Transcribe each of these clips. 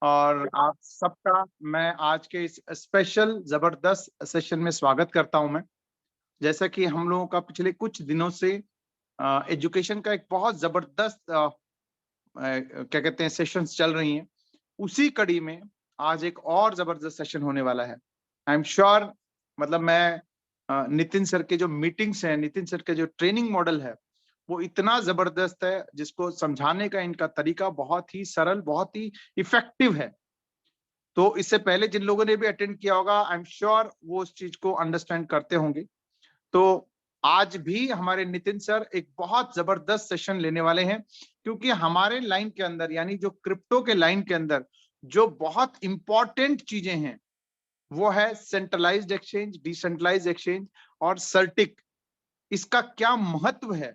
और आप सबका मैं आज के इस स्पेशल जबरदस्त सेशन में स्वागत करता हूं। मैं जैसा कि हम लोगों का पिछले कुछ दिनों से एजुकेशन का एक बहुत जबरदस्त क्या कहते हैं सेशंस चल रही हैं, उसी कड़ी में आज एक और जबरदस्त सेशन होने वाला है। आई एम श्योर, मतलब मैं नितिन सर के जो मीटिंग्स हैं, नितिन सर के जो ट्रेनिंग मॉडल है, वो इतना जबरदस्त है जिसको समझाने का इनका तरीका बहुत ही सरल, बहुत ही इफेक्टिव है। तो इससे पहले जिन लोगों ने भी अटेंड किया होगा, आई एम श्योर वो उस चीज को अंडरस्टैंड करते होंगे। तो आज भी हमारे नितिन सर एक बहुत जबरदस्त सेशन लेने वाले हैं, क्योंकि हमारे लाइन के अंदर यानी जो क्रिप्टो के लाइन के अंदर जो बहुत इंपॉर्टेंट चीजें हैं वो है सेंट्रलाइज्ड एक्सचेंज, डिसेंट्रलाइज्ड एक्सचेंज और सर्टिक। इसका क्या महत्व है,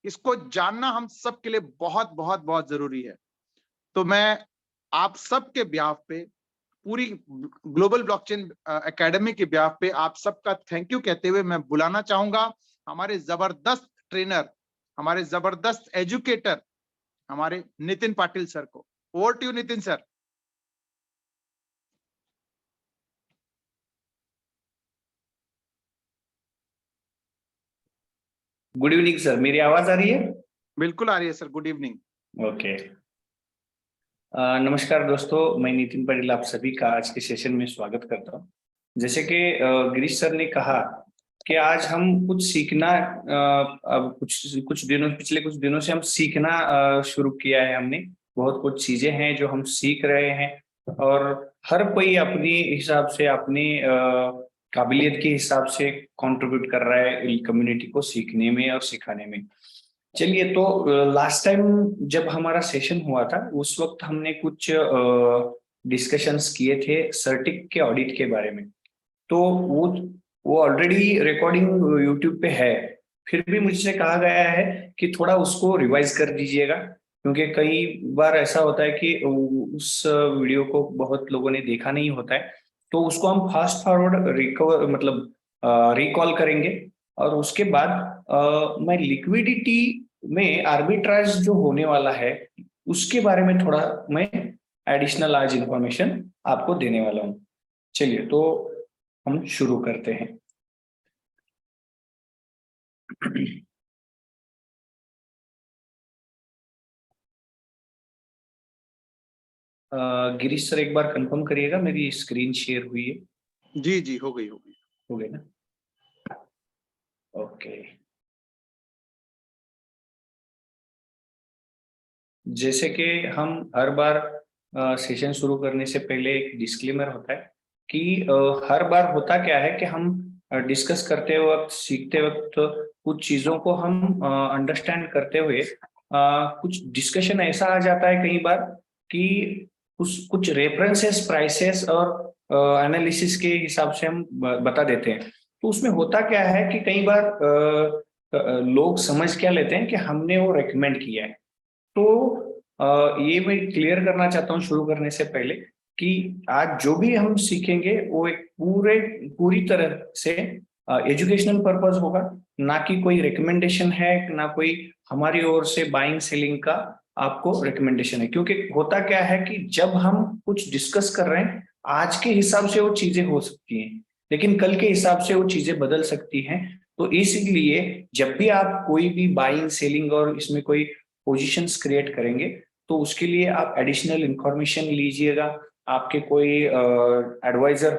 इसको जानना हम सबके लिए बहुत बहुत बहुत जरूरी है। तो मैं आप सबके ब्याह पे, पूरी ग्लोबल ब्लॉकचेन एकेडमी के ब्याह पे आप सबका थैंक यू कहते हुए मैं बुलाना चाहूंगा हमारे जबरदस्त ट्रेनर, हमारे जबरदस्त एजुकेटर, हमारे नितिन पाटिल सर को। Over to you Nitin sir. Good evening sir, मेरी आवाज आ रही है? बिल्कुल आ रही है सर, गुड इवनिंग। ओके। नमस्कार दोस्तों, मैं नितिन पाटिल आप सभी का आज के सेशन में स्वागत करता हूँ। जैसे कि गिरीश सर ने कहा कि आज हम कुछ सीखना, अब पिछले कुछ दिनों से हम सीखना शुरू किया है। हमने बहुत कुछ चीजें हैं जो हम सीख रहे हैं और हर कोई अपने हिसाब से, अपनी काबिलियत के हिसाब से कंट्रीब्यूट कर रहा है कम्युनिटी को सीखने में और सिखाने में। चलिए, तो लास्ट टाइम जब हमारा सेशन हुआ था उस वक्त हमने कुछ डिस्कशंस किए थे सर्टिक के ऑडिट के बारे में। तो वो ऑलरेडी रिकॉर्डिंग यूट्यूब पे है। फिर भी मुझसे कहा गया है कि थोड़ा उसको रिवाइज कर दीजिएगा, क्योंकि कई बार ऐसा होता है कि उस वीडियो को बहुत लोगों ने देखा नहीं होता है। तो उसको हम फास्ट फॉरवर्ड रिकॉल करेंगे और उसके बाद मैं लिक्विडिटी में आर्बिट्राज जो होने वाला है उसके बारे में थोड़ा मैं एडिशनल आज इंफॉर्मेशन आपको देने वाला हूँ। चलिए, तो हम शुरू करते हैं। गिरीश सर, एक बार कंफर्म करिएगा मेरी स्क्रीन शेयर हुई है? जी जी, हो गई हो गई ना? ओके। जैसे कि हम हर बार सेशन शुरू करने से पहले एक डिस्क्लेमर होता है कि हर बार होता क्या है कि हम डिस्कस करते वक्त, सीखते वक्त कुछ चीजों को हम अंडरस्टैंड करते हुए कुछ डिस्कशन ऐसा आ जाता है कई बार कि कुछ रेफरेंसेस, प्राइसेस और एनालिसिस के हिसाब से हम बता देते हैं। तो उसमें होता क्या है कि कई बार लोग समझ क्या लेते हैं कि हमने वो रेकमेंड किया है। तो ये मैं क्लियर करना चाहता हूँ शुरू करने से पहले कि आज जो भी हम सीखेंगे वो एक पूरी तरह से एजुकेशनल पर्पस होगा, ना कि कोई रिकमेंडेशन है, ना कोई हमारी ओर से बाइंग सेलिंग का आपको रिकमेंडेशन है। क्योंकि होता क्या है कि जब हम कुछ डिस्कस कर रहे हैं, आज के हिसाब से वो चीजें हो सकती हैं लेकिन कल के हिसाब से वो चीजें बदल सकती हैं। तो इसलिए जब भी आप कोई भी बाइंग सेलिंग और इसमें कोई पोजीशंस क्रिएट करेंगे तो उसके लिए आप एडिशनल इंफॉर्मेशन लीजिएगा। आपके कोई एडवाइजर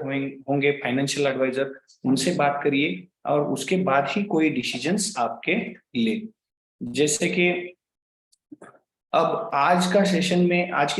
होंगे, फाइनेंशियल एडवाइजर, उनसे बात करिए और उसके बाद ही कोई डिसीजंस आपके ले। जैसे कि अब आज के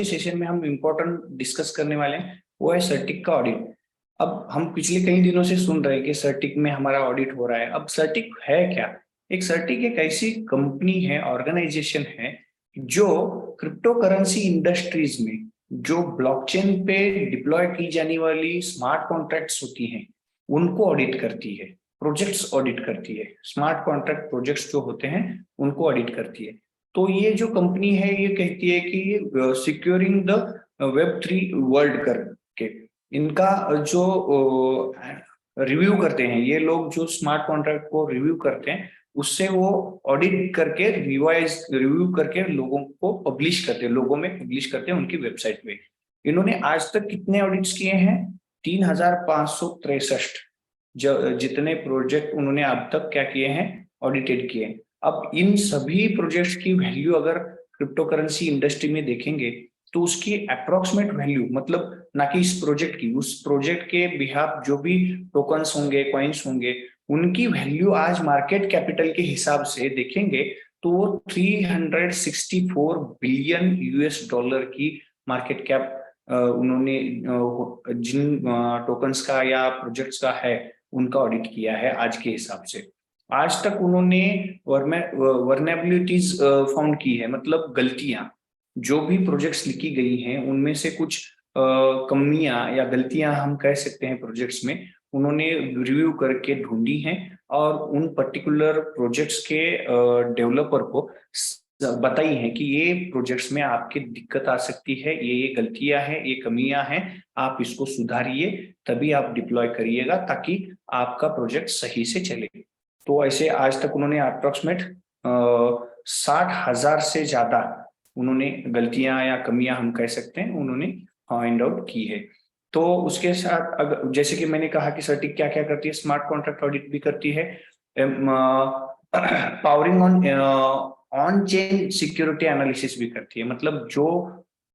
सेशन में हम इम्पोर्टेंट डिस्कस करने वाले हैं वो है सर्टिक का ऑडिट। अब हम पिछले कई दिनों से सुन रहे हैं कि सर्टिक में हमारा ऑडिट हो रहा है। अब सर्टिक है क्या? सर्टिक एक ऐसी कंपनी है, ऑर्गेनाइजेशन है जो क्रिप्टो करेंसी इंडस्ट्रीज में जो ब्लॉकचेन पे डिप्लॉय की जाने वाली स्मार्ट कॉन्ट्रैक्ट्स होती हैं उनको ऑडिट करती है, प्रोजेक्ट्स ऑडिट करती है, स्मार्ट कॉन्ट्रैक्ट प्रोजेक्ट्स जो होते हैं उनको ऑडिट करती है। तो ये जो कंपनी है ये कहती है कि सिक्योरिंग द Web3 वर्ल्ड करके इनका जो रिव्यू करते हैं ये लोग, जो स्मार्ट कॉन्ट्रैक्ट को रिव्यू करते हैं उससे वो ऑडिट करके रिव्यू करके लोगों में पब्लिश करते हैं उनकी वेबसाइट पे। इन्होंने आज तक कितने ऑडिट्स किए हैं? 3563 जितने प्रोजेक्ट उन्होंने अब तक क्या किए हैं, ऑडिटेड किए। अब इन सभी प्रोजेक्ट्स की वैल्यू अगर क्रिप्टो करेंसी इंडस्ट्री में देखेंगे तो उसकी अप्रोक्सीमेट वैल्यू, मतलब ना कि इस प्रोजेक्ट की, उस प्रोजेक्ट के बिहाफ जो भी टोकन्स होंगे, कॉइन्स होंगे, उनकी वैल्यू आज मार्केट कैपिटल के हिसाब से देखेंगे तो वो 364 बिलियन यूएस डॉलर की मार्केट कैप उन्होंने जिन टोकन्स का या प्रोजेक्ट्स का है उनका ऑडिट किया है आज के हिसाब से। आज तक उन्होंने वर्नेबिलिटीज फाउंड की है, मतलब गलतियां, जो भी प्रोजेक्ट्स लिखी गई हैं उनमें से कुछ कमियां या गलतियां हम कह सकते हैं प्रोजेक्ट्स में, उन्होंने रिव्यू करके ढूंढी हैं और उन पर्टिकुलर प्रोजेक्ट्स के डेवलपर को बताई है कि ये प्रोजेक्ट्स में आपकी दिक्कत आ सकती है, ये गलतियां हैं, ये कमियां हैं, आप इसको सुधारिए, तभी आप डिप्लॉय करिएगा ताकि आपका प्रोजेक्ट सही से चले। तो ऐसे आज तक उन्होंने अप्रोक्सीमेट 60,000 से ज्यादा उन्होंने गलतियां या कमियां हम कह सकते हैं उन्होंने फाइंड आउट की है। तो उसके साथ अगर जैसे कि मैंने कहा कि सर्टिक क्या क्या करती है, स्मार्ट कॉन्ट्रैक्ट ऑडिट भी करती है, powering on chain security analysis भी करती है। मतलब जो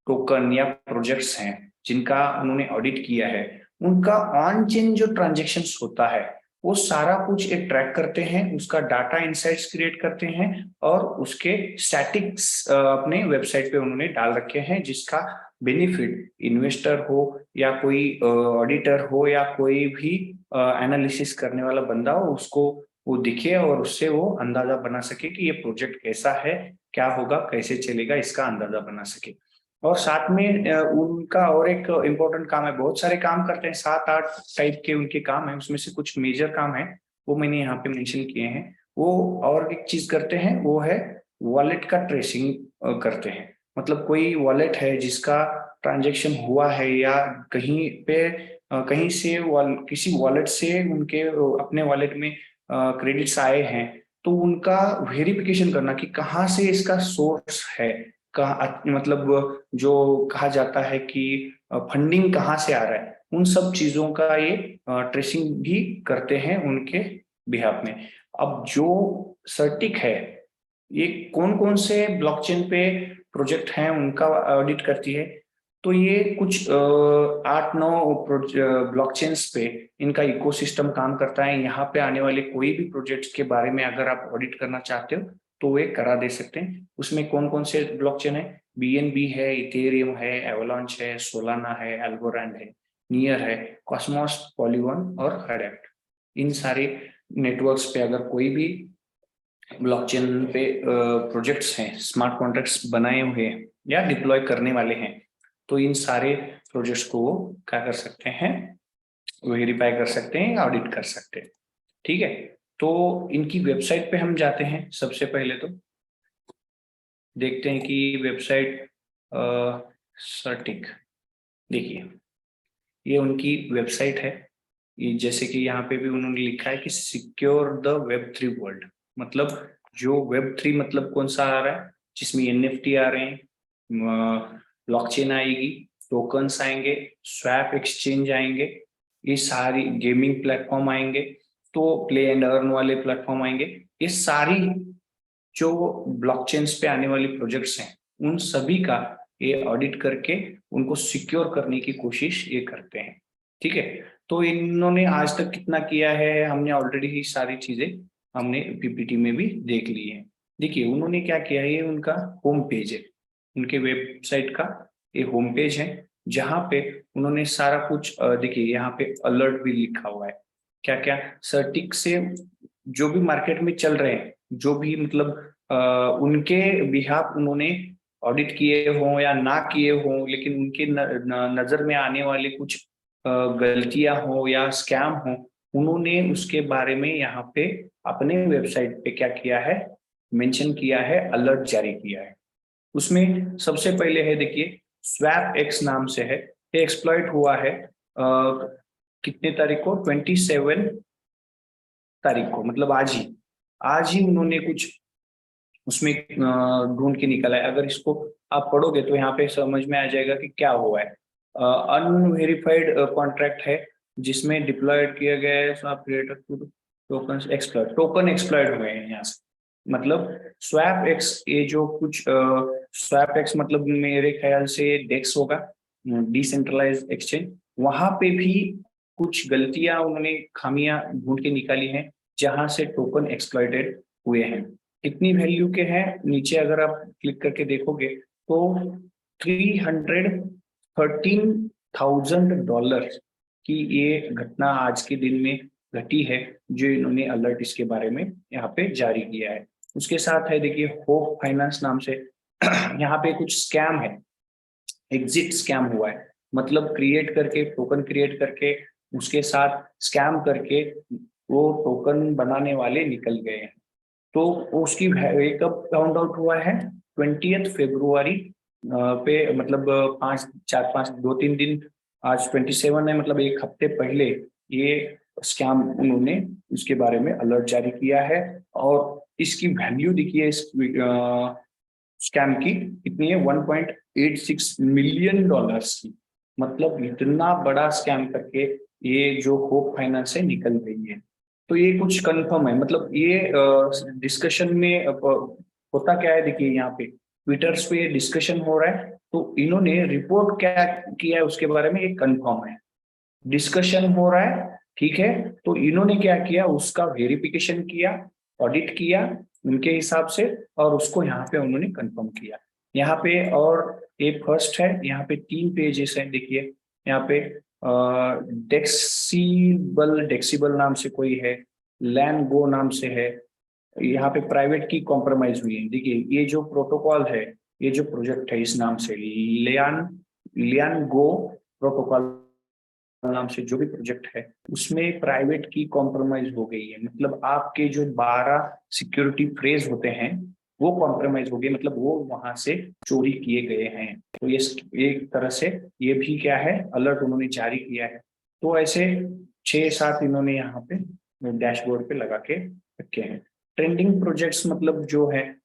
टोकन या प्रोजेक्ट्स हैं जिनका उन्होंने ऑडिट किया है, उनका ऑन चेन जो ट्रांजेक्शन्स होता है वो सारा कुछ एक ट्रैक करते हैं, उसका डाटा इनसाइट्स क्रिएट करते हैं और उसके स्टैटिक्स अपने वेबसाइट पे उन्होंने डाल रखे हैं, जिसका बेनिफिट इन्वेस्टर हो या कोई ऑडिटर हो या कोई भी एनालिसिस करने वाला बंदा हो, उसको वो दिखे और उससे वो अंदाजा बना सके कि ये प्रोजेक्ट कैसा है, क्या होगा, कैसे चलेगा, इसका अंदाजा बना सके। और साथ में उनका और एक इम्पोर्टेंट काम है, बहुत सारे काम करते हैं, 7-8 टाइप के उनके काम है, उसमें से कुछ मेजर काम है वो मैंने यहाँ पे मेंशन किए हैं। वो और एक चीज करते हैं, वो है वॉलेट का ट्रेसिंग करते हैं। मतलब कोई वॉलेट है जिसका ट्रांजेक्शन हुआ है या कहीं पे कहीं से किसी वॉलेट से उनके अपने वॉलेट में क्रेडिट्स आए हैं, तो उनका वेरिफिकेशन करना कि कहाँ से इसका सोर्स है, कहाँ, मतलब जो कहा जाता है कि फंडिंग कहाँ से आ रहा है, उन सब चीजों का ये ट्रेसिंग भी करते हैं उनके बिहाफ में। अब जो सर्टिक है ये कौन कौन से ब्लॉकचेन पे प्रोजेक्ट हैं उनका ऑडिट करती है, तो ये कुछ 8-9 ब्लॉकचेन्स पे इनका इकोसिस्टम काम करता है। यहाँ पे आने वाले कोई भी प्रोजेक्ट्स के बारे में अगर आप ऑडिट करना चाहते हो तो वे करा दे सकते हैं। उसमें कौन कौन से ब्लॉकचेन है? BNB है, इथेरियम है, एवलांच है, सोलाना है, एल्गोरैंड है, नियर है, कॉस्मोस, पॉलीगॉन और हडेप्ट। इन सारे नेटवर्क्स पे अगर कोई भी ब्लॉकचेन पे प्रोजेक्ट्स हैं, स्मार्ट कॉन्ट्रैक्ट्स बनाए हुए हैं या डिप्लॉय करने वाले हैं, तो इन सारे प्रोजेक्ट्स को वो क्या कर सकते हैं, वेरीफाई कर सकते हैं, ऑडिट कर सकते हैं। ठीक है, तो इनकी वेबसाइट पे हम जाते हैं। सबसे पहले तो देखते हैं कि वेबसाइट सर्टिक, देखिए ये उनकी वेबसाइट है। ये जैसे कि यहाँ पे भी उन्होंने लिखा है कि सिक्योर द Web3 वर्ल्ड, मतलब जो Web3 मतलब कौन सा आ रहा है, जिसमें NFT आ रहे हैं, ब्लॉकचेन आएगी, टोकन्स आएंगे, स्वैप एक्सचेंज आएंगे, ये सारी गेमिंग प्लेटफॉर्म आएंगे, तो प्ले एंड अर्न वाले प्लेटफॉर्म आएंगे। ये सारी जो ब्लॉकचेन्स पे आने वाली प्रोजेक्ट्स हैं उन सभी का ये ऑडिट करके उनको सिक्योर करने की कोशिश ये करते हैं। ठीक है, तो इन्होंने आज तक कितना किया है हमने ऑलरेडी सारी चीजें हमने PPT में भी देख ली है। देखिए उन्होंने क्या किया है, ये उनका होम पेज है, उनके वेबसाइट का ये होम पेज है, जहाँ पे उन्होंने सारा कुछ देखिए यहाँ पे अलर्ट भी लिखा हुआ है, क्या क्या सर्टिक से जो भी मार्केट में चल रहे हैं, जो भी मतलब उनके बिहाफ उन्होंने ऑडिट किए हों या ना किए हों, लेकिन उनके नजर में आने वाले कुछ गलतियां हो या स्कैम हो, उन्होंने उसके बारे में यहाँ पे अपने वेबसाइट पे क्या किया है, मेंशन किया है, अलर्ट जारी किया है। उसमें सबसे पहले है देखिए स्वैप एक्स नाम से है, ये एक्सप्लॉइट हुआ है कितने तारीख को, 27 तारीख को, मतलब आज ही उन्होंने कुछ उसमें ढूंढ के निकला है। अगर इसको आप पढ़ोगे तो यहाँ पे समझ में आ जाएगा कि क्या हुआ है। अनवेरिफाइड कॉन्ट्रैक्ट है जिसमें डिप्लॉयड किया गया है स्वैप क्रिएटर टोकन एक्सप्लॉयड हुए हैं यहाँ से। मतलब स्वैप एक्स, ये जो कुछ स्वैप एक्स मतलब मेरे ख्याल से डेक्स होगा, डिसेंट्रलाइज एक्सचेंज, वहां पे भी कुछ गलतियां उन्होंने, खामियां ढूंढ के निकाली हैं जहां से टोकन एक्सप्लॉइटेड हुए हैं। कितनी वैल्यू के हैं नीचे अगर आप क्लिक करके देखोगे तो $313,000 की ये घटना आज के दिन में घटी है, जो इन्होंने अलर्ट इसके बारे में यहाँ पे जारी किया है। उसके साथ है देखिए होप फाइनेंस नाम से यहाँ पे कुछ स्कैम है, एग्जिट स्कैम हुआ है, मतलब क्रिएट करके, टोकन क्रिएट करके उसके साथ स्कैम करके वो टोकन बनाने वाले निकल गए हैं। तो उसकी कब फाउंड आउट हुआ है? 20 फरवरी पे, मतलब 2-3 दिन, आज 27 है, मतलब एक हफ्ते पहले ये स्कैम उन्होंने उसके बारे में अलर्ट जारी किया है। और इसकी वैल्यू देखिए इस स्कैम की कितनी है, $1.86 मिलियन की। मतलब इतना बड़ा स्कैम करके ये जो होप फाइनेंस से निकल गई है। तो ये कुछ कंफर्म है, मतलब ये डिस्कशन में होता क्या है, देखिए यहाँ पे ट्विटर्स पे डिस्कशन हो रहा है, तो इन्होंने रिपोर्ट क्या किया है उसके बारे में एक कंफर्म है। डिस्कशन हो रहा है, ठीक है, तो इन्होंने क्या किया, उसका वेरिफिकेशन किया, ऑडिट किया उनके हिसाब से, और उसको यहाँ पे उन्होंने कंफर्म किया। यहाँ पे और ये फर्स्ट है, यहाँ पे 3 पेजेस हैं, देखिए यहाँ पे डेक्सिबल नाम से कोई है, लैन गो नाम से है, यहाँ पे प्राइवेट की कॉम्प्रोमाइज हुई है। देखिए ये जो प्रोटोकॉल है, ये जो प्रोजेक्ट है, इस नाम से लियान गो प्रोटोकॉल नाम से जो भी प्रोजेक्ट है, उसमें प्राइवेट की कॉम्प्रोमाइज हो गई है। मतलब आपके जो 12 सिक्योरिटी फ्रेज होते हैं वो कॉम्प्रोमाइज हो गए, मतलब वो वहां से चोरी किए गए हैं। तो ये एक तरह से ये भी क्या है, अलर्ट उन्होंने जारी किया है। तो ऐसे 6-7 इन्होंने यहाँ पे डैशबोर्ड पे लगा के रखे हैं। ट्रेंडिंग प्रोजेक्ट्स मतलब जो है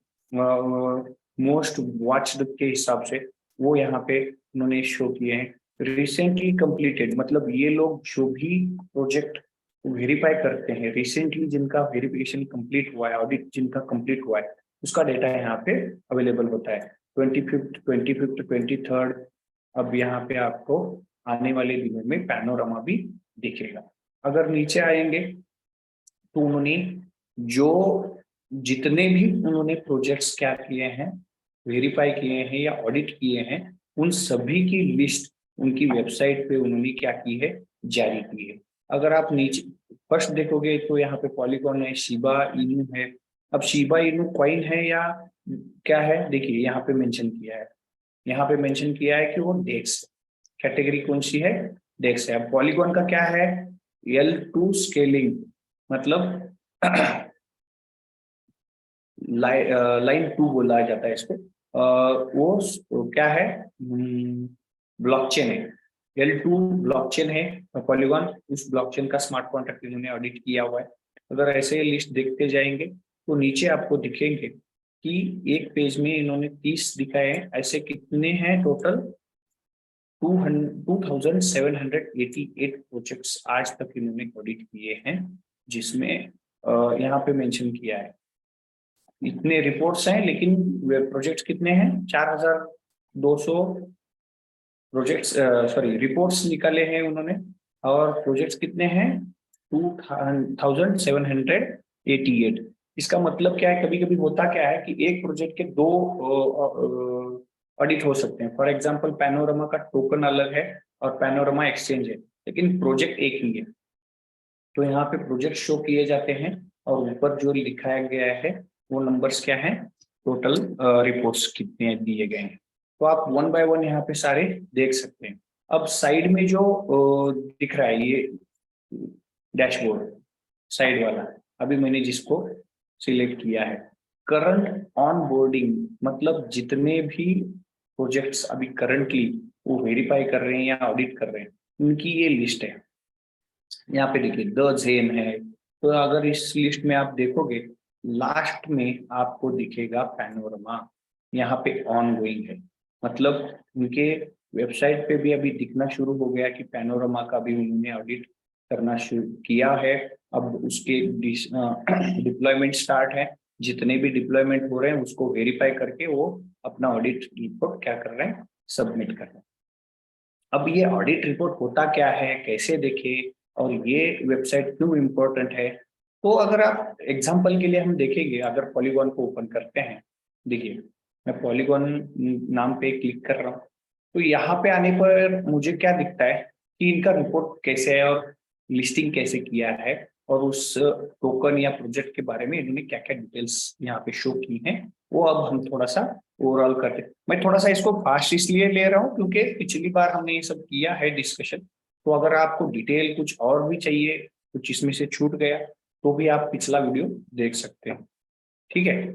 मोस्ट वॉच्ड के हिसाब से वो यहाँ पे उन्होंने शो किए हैं। रिसेंटली कंप्लीटेड, मतलब ये लोग जो भी प्रोजेक्ट वेरीफाई करते हैं, रिसेंटली जिनका वेरिफिकेशन कंप्लीट हुआ है, ऑडिट जिनका कंप्लीट हुआ है, उसका डेटा यहाँ पे अवेलेबल होता है। 25th, 23rd, अब यहाँ पे आपको आने वाले दिनों में पैनोरामा भी दिखेगा। अगर नीचे आएंगे तो उन्होंने जो जितने भी उन्होंने प्रोजेक्ट्स क्या किए हैं, वेरीफाई किए हैं या ऑडिट किए हैं, उन सभी की लिस्ट उनकी वेबसाइट पे उन्होंने क्या की है, जारी की है। अगर आप नीचे फर्स्ट देखोगे तो यहाँ पे पॉलीगॉन है, शिबा इनू है। अब शिबा इनू कॉइन है या क्या है, देखिए यहाँ पे मेंशन किया है, यहाँ पे मेंशन किया है कि वो डेक्स कैटेगरी कौन सी है, डेक्स है। अब पॉलीगॉन का क्या है, L2 स्केलिंग, मतलब लाइन 2 बोला जाता है इसको। वो क्या है, ब्लॉकचेन है, L2 ब्लॉकचेन है पॉलीगॉन। उस ब्लॉकचेन का स्मार्ट कॉन्ट्रैक्ट इन्होंने ऑडिट किया हुआ है। अगर ऐसे लिस्ट देखते जाएंगे तो नीचे आपको दिखेंगे कि एक पेज में इन्होंने 30 दिखाए हैं, ऐसे कितने हैं टोटल, 2788 प्रोजेक्ट्स आज तक इन्होंने ऑडिट किए हैं, जिसमें यहाँ पे मेंशन किया है इतने रिपोर्ट्स हैं, लेकिन प्रोजेक्ट्स कितने हैं, 4200 प्रोजेक्ट्स, सॉरी रिपोर्ट्स निकाले हैं उन्होंने, और प्रोजेक्ट्स कितने हैं, 2788। इसका मतलब क्या है, कभी कभी होता क्या है कि एक प्रोजेक्ट के 2 ऑडिट हो सकते हैं। फॉर एग्जांपल पैनोरमा का टोकन अलग है और पैनोरमा एक्सचेंज है, लेकिन प्रोजेक्ट एक ही है। तो यहाँ पे प्रोजेक्ट शो किए जाते हैं और ऊपर जो लिखाया गया है वो नंबर्स क्या है, टोटल रिपोर्ट्स कितने दिए गए हैं। तो आप 1 बाय 1 यहाँ पे सारे देख सकते हैं। अब साइड में जो दिख रहा है ये डैशबोर्ड साइड वाला, अभी मैंने जिसको सिलेक्ट किया है, करंट ऑन बोर्डिंग, मतलब जितने भी प्रोजेक्ट्स अभी करंटली वो वेरीफाई कर रहे हैं या ऑडिट कर रहे हैं, उनकी ये लिस्ट है। यहाँ पे देखिए द जेन है। तो अगर इस लिस्ट में आप देखोगे लास्ट में आपको दिखेगा पैनोरमा, यहाँ पे ऑन गोइंग है, मतलब उनके वेबसाइट पे भी अभी दिखना शुरू हो गया कि पैनोरमा का भी उन्होंने ऑडिट करना शुरू किया है। अब उसके डिप्लॉयमेंट स्टार्ट है, जितने भी डिप्लॉयमेंट हो रहे हैं उसको वेरीफाई करके वो अपना ऑडिट रिपोर्ट क्या कर रहे हैं, सबमिट कर रहे हैं। अब ये ऑडिट रिपोर्ट होता क्या है, कैसे देखें, और ये वेबसाइट क्यों इम्पोर्टेंट है, तो अगर आप एग्जांपल के लिए हम देखेंगे, अगर पॉलीगॉन को ओपन करते हैं, देखिए मैं पॉलीगॉन नाम पे क्लिक कर रहा हूँ, तो यहाँ पे आने पर मुझे क्या दिखता है कि इनका रिपोर्ट कैसे है और लिस्टिंग कैसे किया है, और उस टोकन या प्रोजेक्ट के बारे में इन्होंने क्या क्या डिटेल्स यहाँ पे शो की हैं, वो अब हम थोड़ा सा ओवरऑल करते हैं। मैं थोड़ा सा इसको फास्ट इसलिए ले रहा हूँ क्योंकि पिछली बार हमने ये सब किया है डिस्कशन, तो अगर आपको डिटेल कुछ और भी चाहिए, कुछ इसमें से छूट गया, तो भी आप पिछला वीडियो देख सकते हैं, ठीक है।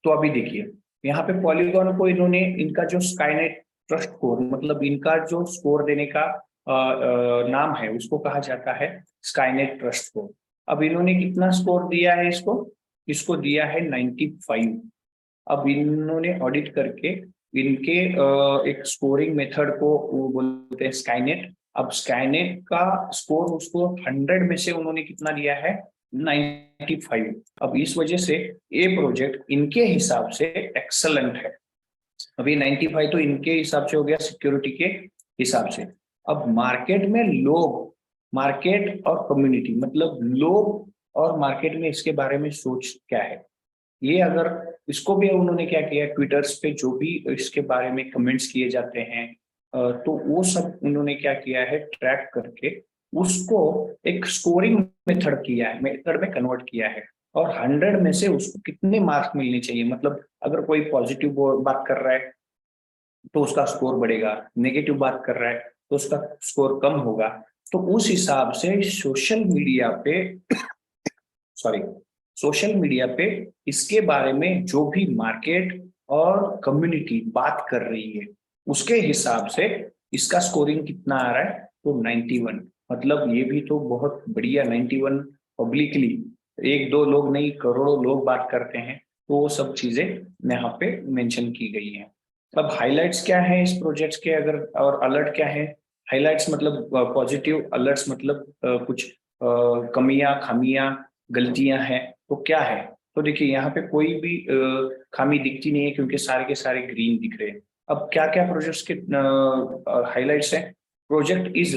तो अभी देखिए यहाँ पे पॉलीगॉन को इन्होंने इनका जो स्काईनेट ट्रस्ट स्कोर, मतलब इनका जो स्कोर देने का नाम है उसको कहा जाता है स्काईनेट ट्रस्ट स्कोर। अब इन्होंने कितना स्कोर दिया है इसको, इसको दिया है 95। अब इन्होंने ऑडिट करके इनके एक स्कोरिंग मेथड को वो बोलते हैं स्काईनेट। अब स्काईनेट का स्कोर उसको 100 में से उन्होंने कितना दिया है, 95। अब इस वजह से ये प्रोजेक्ट इनके हिसाब से एक्सलेंट है। अभी 95 तो इनके हिसाब से हो गया सिक्योरिटी के हिसाब से। अब मार्केट में लोग, मार्केट और कम्युनिटी, मतलब लोग और मार्केट में इसके बारे में सोच क्या है, ये अगर इसको भी उन्होंने क्या किया, ट्विटर्स पे जो भी इसके बारे में कमेंट्स किए जाते हैं, तो वो सब उन्होंने क्या किया है, ट्रैक करके उसको एक स्कोरिंग मेथड किया है, मेथड में कन्वर्ट किया है, और 100 में से उसको कितने मार्क्स मिलने चाहिए, मतलब अगर कोई पॉजिटिव बात कर रहा है तो उसका स्कोर बढ़ेगा, नेगेटिव बात कर रहा है तो उसका स्कोर कम होगा। तो उस हिसाब से सोशल मीडिया पे सॉरी सोशल मीडिया पे इसके बारे में जो भी मार्केट और कम्युनिटी बात कर रही है उसके हिसाब से इसका स्कोरिंग कितना आ रहा है, तो 91। मतलब ये भी तो बहुत बढ़िया, 91 पब्लिकली, एक दो लोग नहीं करोड़ों लोग बात करते हैं, तो वो सब चीजें यहाँ पे मेंशन की गई हैं। अब हाइलाइट्स क्या है इस प्रोजेक्ट्स के, अगर और अलर्ट क्या है, हाइलाइट्स मतलब पॉजिटिव, अलर्ट्स मतलब कुछ कमियां खामियां गलतियां हैं, तो क्या है, तो देखिए यहाँ पे कोई भी खामी दिखती नहीं है क्योंकि सारे के सारे ग्रीन दिख रहे हैं। अब क्या क्या प्रोजेक्ट्स के हाइलाइट्स हैं, प्रोजेक्ट इज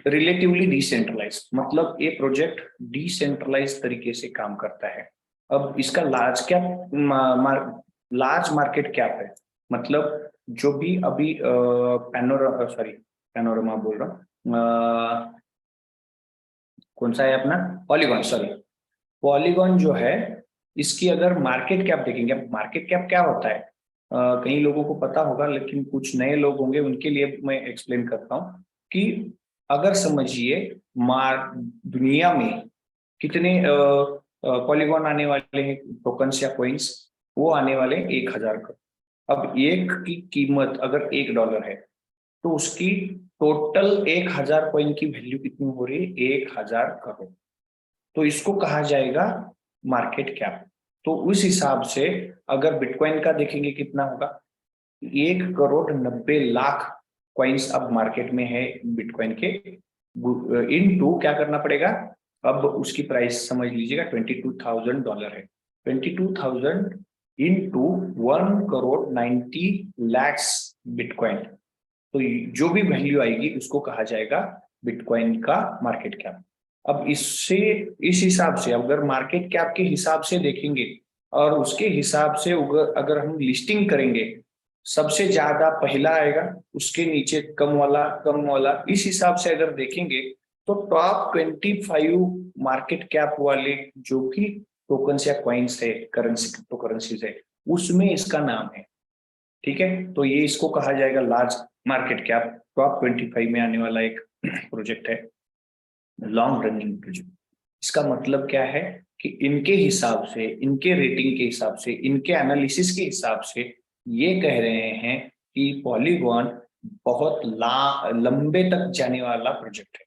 रिलेटिवली डिसेंट्रलाइज, मतलब ये प्रोजेक्ट डिसेंट्रलाइज तरीके से काम करता है। अब इसका large cap large market cap है, मतलब जो भी अभी पैनोरमा बोल रहा हूँ, कौन सा है अपना पॉलीगॉन, सॉरी पॉलीगॉन जो है, इसकी अगर मार्केट कैप देखेंगे, मार्केट कैप क्या होता है, कई लोगों को पता होगा लेकिन कुछ नए लोग होंगे उनके लिए मैं एक्सप्लेन करता हूँ कि अगर समझिए दुनिया में कितने पॉलीगॉन आने वाले हैं, टोकन्स या कॉइन्स, वो आने वाले 1000 करोड़। अब एक की कीमत अगर $1 है तो उसकी टोटल 1000 कॉइन की वैल्यू कितनी हो रही है, 1000 करोड़। तो इसको कहा जाएगा मार्केट कैप। तो उस हिसाब से अगर बिटकॉइन का देखेंगे कितना होगा, 1,90,00,000 कॉइन्स अब मार्केट में है बिटकॉइन के, इनटू क्या करना पड़ेगा, अब उसकी प्राइस समझ लीजिएगा $22,000 है, 22,000 इनटू 1,90,00,000 बिटकॉइन, तो जो भी वैल्यू आएगी उसको कहा जाएगा बिटकॉइन का मार्केट कैप। अब इससे इस हिसाब से अगर मार्केट कैप के हिसाब से देखेंगे और उसके हिसाब से अगर हम लिस्टिंग करेंगे, सबसे ज्यादा पहला आएगा, उसके नीचे कम वाला, इस हिसाब से अगर देखेंगे तो टॉप 25 मार्केट कैप वाले जो भी टोकन्स या कॉइन्स है, करेंसी, क्रिप्टो करेंसीज है, उसमें इसका नाम है, ठीक है। तो ये इसको कहा जाएगा लार्ज मार्केट कैप, टॉप 25 में आने वाला एक प्रोजेक्ट है, लॉन्ग रनिंग प्रोजेक्ट। इसका मतलब क्या है कि इनके हिसाब से, इनके रेटिंग के हिसाब से, इनके एनालिसिस के हिसाब से ये कह रहे हैं कि पॉलीगॉन बहुत लंबे तक जाने वाला प्रोजेक्ट है,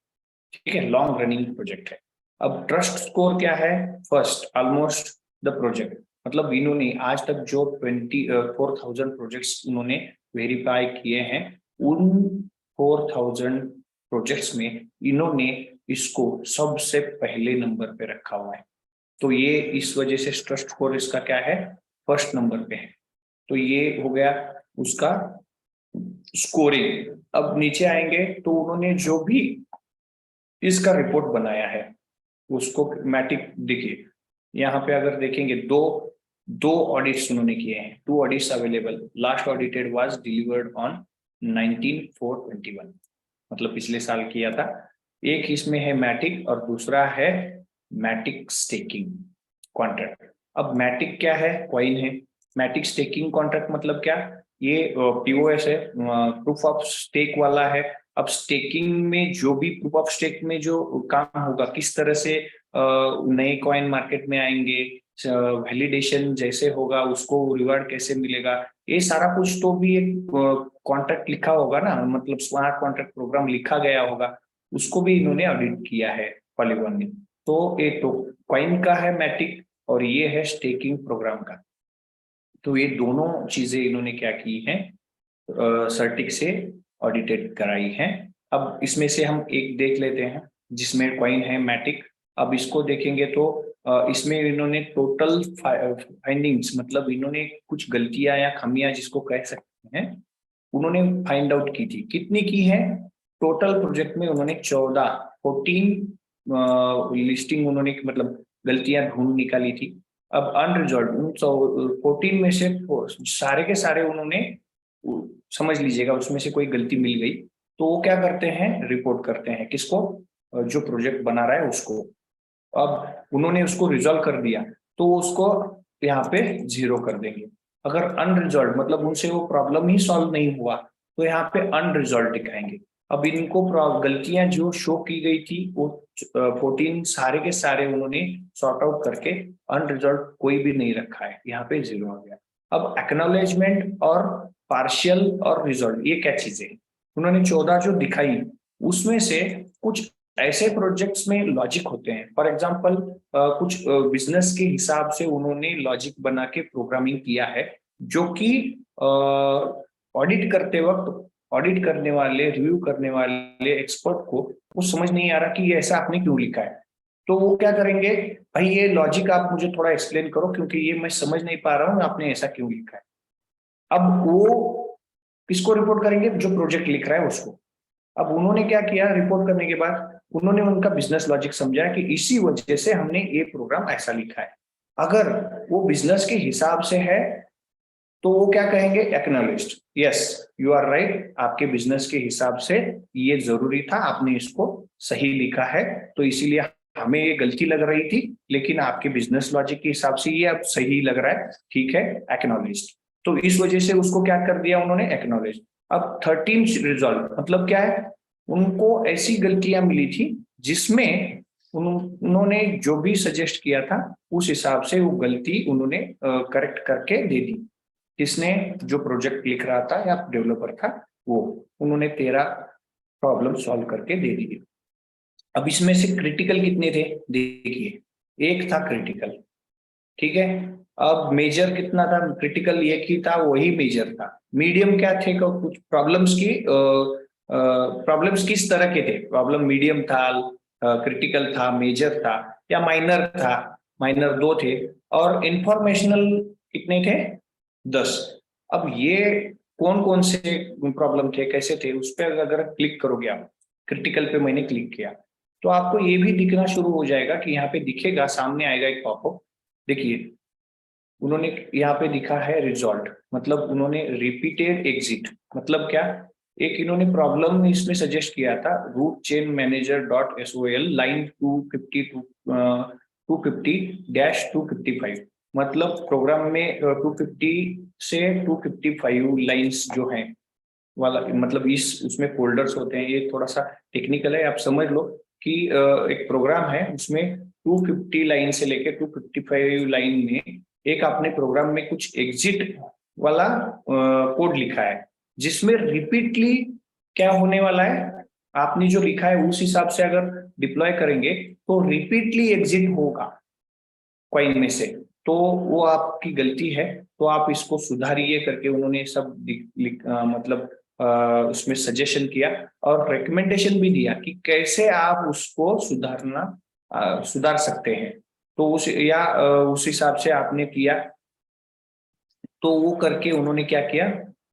ठीक है, लॉन्ग रनिंग प्रोजेक्ट है। अब ट्रस्ट स्कोर क्या है, फर्स्ट ऑलमोस्ट द प्रोजेक्ट, मतलब इन्होंने आज तक जो 24,000 प्रोजेक्ट्स उन्होंने वेरीफाई किए हैं, उन 4,000 प्रोजेक्ट्स में इन्होंने इसको सबसे पहले नंबर पे रखा हुआ है। तो ये इस वजह से ट्रस्ट स्कोर इसका क्या है, फर्स्ट नंबर पे है। तो ये हो गया उसका स्कोरिंग। अब नीचे आएंगे तो उन्होंने जो भी इसका रिपोर्ट बनाया है उसको मैटिक, देखिए यहाँ पे अगर देखेंगे दो दो ऑडिट्स उन्होंने किए हैं, 2 audits available. Last audited was delivered on 19/4/21, मतलब पिछले साल किया था। एक इसमें है मैटिक और दूसरा है मैटिक स्टेकिंग कॉन्ट्रैक्ट। अब मैटिक क्या है, कॉइन है। मैटिक स्टेकिंग कॉन्ट्रैक्ट मतलब क्या, ये पीओएस है, प्रूफ ऑफ स्टेक वाला है। अब स्टेकिंग में जो भी प्रूफ ऑफ स्टेक में जो काम होगा, किस तरह से नए कॉइन मार्केट में आएंगे, वैलिडेशन जैसे होगा उसको रिवार्ड कैसे मिलेगा, ये सारा कुछ तो भी एक कॉन्ट्रैक्ट लिखा होगा ना, मतलब स्मार्ट कॉन्ट्रैक्ट प्रोग्राम लिखा गया होगा, उसको भी इन्होंने ऑडिट किया है पॉलीगॉन ने। तो एक तो कॉइन का है मैटिक और ये है स्टेकिंग प्रोग्राम का। तो ये दोनों चीजें इन्होंने क्या की हैं, सर्टिक से ऑडिटेड कराई हैं। अब इसमें से हम एक देख लेते हैं जिसमें कॉइन है मैटिक। अब इसको देखेंगे तो इसमें इन्होंने टोटल फाइंडिंग्स, मतलब इन्होंने कुछ गलतियां या खामियां जिसको कह सकते हैं, उन्होंने फाइंड आउट की थी। कितनी की है, टोटल प्रोजेक्ट में उन्होंने 14 लिस्टिंग उन्होंने मतलब गलतियां ढूंढ निकाली थी। अब अनरिजॉल्व उन 14 में से सारे के सारे उन्होंने, समझ लीजिएगा उसमें से कोई गलती मिल गई तो वो क्या करते हैं, रिपोर्ट करते हैं किसको, जो प्रोजेक्ट बना रहा है उसको। अब उन्होंने उसको रिजॉल्व कर दिया तो उसको यहाँ पे 0 कर देंगे। अगर अनरिजॉल्व मतलब उनसे वो प्रॉब्लम ही सॉल्व नहीं हुआ तो यहाँ पे अनरिजॉल्व दिखाएंगे। अब इनको गलतियां जो शो की गई थी वो 14 सारे के सारे उन्होंने सॉर्ट आउट करके अनरिजॉल्व कोई भी नहीं रखा है, यहाँ पे 0 आ गया। अब एक्नॉलेजमेंट और पार्शियल और रिजॉल्व ये क्या चीजें, उन्होंने 14 जो दिखाई उसमें से कुछ ऐसे प्रोजेक्ट्स में लॉजिक होते हैं। फॉर एग्जांपल कुछ बिजनेस के हिसाब से उन्होंने लॉजिक बना के प्रोग्रामिंग किया है, जो कि ऑडिट करते वक्त ऑडिट करने वाले, रिव्यू करने वाले एक्सपर्ट को वो समझ नहीं आ रहा कि ये ऐसा आपने क्यों लिखा है। तो वो क्या करेंगे, भाई ये लॉजिक आप मुझे थोड़ा एक्सप्लेन करो क्योंकि ये मैं समझ नहीं पा रहा हूँ आपने ऐसा क्यों लिखा है। अब वो किसको रिपोर्ट करेंगे, जो प्रोजेक्ट लिख रहा है उसको। अब उन्होंने क्या किया, रिपोर्ट करने के बाद उन्होंने उनका बिजनेस लॉजिक समझा कि इसी वजह से हमने ये प्रोग्राम ऐसा लिखा है। अगर वो बिजनेस के हिसाब से है तो वो क्या कहेंगे, acknowledged, yes you are right, आपके बिजनेस के हिसाब से ये जरूरी था, आपने इसको सही लिखा है, तो इसीलिए हमें ये गलती लग रही थी, लेकिन आपके बिजनेस लॉजिक के हिसाब से ये अब सही लग रहा है, ठीक है, एक्नॉलेज्ड। तो इस वजह से उसको क्या कर दिया उन्होंने, एक्नॉलेज। अब 13 रिजॉल्व मतलब क्या है, उनको ऐसी गलतियां मिली थी जिसमें उन्होंने जो भी सजेस्ट किया था उस हिसाब से वो गलती उन्होंने करेक्ट करके दे दी। किसने, जो प्रोजेक्ट लिख रहा था या डेवलपर था वो, उन्होंने 13 प्रॉब्लम सॉल्व करके दे दी। अब इसमें से क्रिटिकल कितने थे, देखिए एक था क्रिटिकल, ठीक है। अब मेजर कितना था, क्रिटिकल एक ही था, वही मेजर था। मीडियम क्या थे, कुछ प्रॉब्लम्स किस तरह के थे, प्रॉब्लम मीडियम था, क्रिटिकल था, मेजर था या माइनर था, माइनर 2 थे। और इंफॉर्मेशनल कितने थे, 10। अब ये कौन कौन से प्रॉब्लम थे, कैसे थे, उस पर अगर क्लिक करोगे आप, क्रिटिकल पे मैंने क्लिक किया तो आपको ये भी दिखना शुरू हो जाएगा कि यहाँ पे दिखेगा, सामने आएगा एक पॉपअप। देखिए उन्होंने यहाँ पे दिखा है रिजॉल्ट, मतलब उन्होंने रिपीटेड एग्जिट, मतलब क्या, एक इन्होंने प्रॉब्लम इसमें सजेस्ट किया था, root chain manager dot SOL line 250-250-255, मतलब प्रोग्राम में 250 से 255 लाइंस जो हैं वाला, मतलब इस उसमें फोल्डर्स होते हैं। ये थोड़ा सा टेक्निकल है, आप समझ लो कि एक प्रोग्राम है उसमें 250 लाइन से लेके 255 लाइन में एक आपने प्रोग्राम में कुछ एग्जिट वाला कोड लिखा है, जिसमें रिपीटली क्या होने वाला है, आपने जो लिखा है उस हिसाब से अगर डिप्लॉय करेंगे तो रिपीटली एग्जिट होगा कॉइन में से। तो वो आपकी गलती है, तो आप इसको सुधारिए करके उन्होंने सब मतलब उसमें सजेशन किया और रिकमेंडेशन भी दिया कि कैसे आप उसको सुधार सकते हैं। तो उस हिसाब से आपने किया, तो वो करके उन्होंने क्या किया,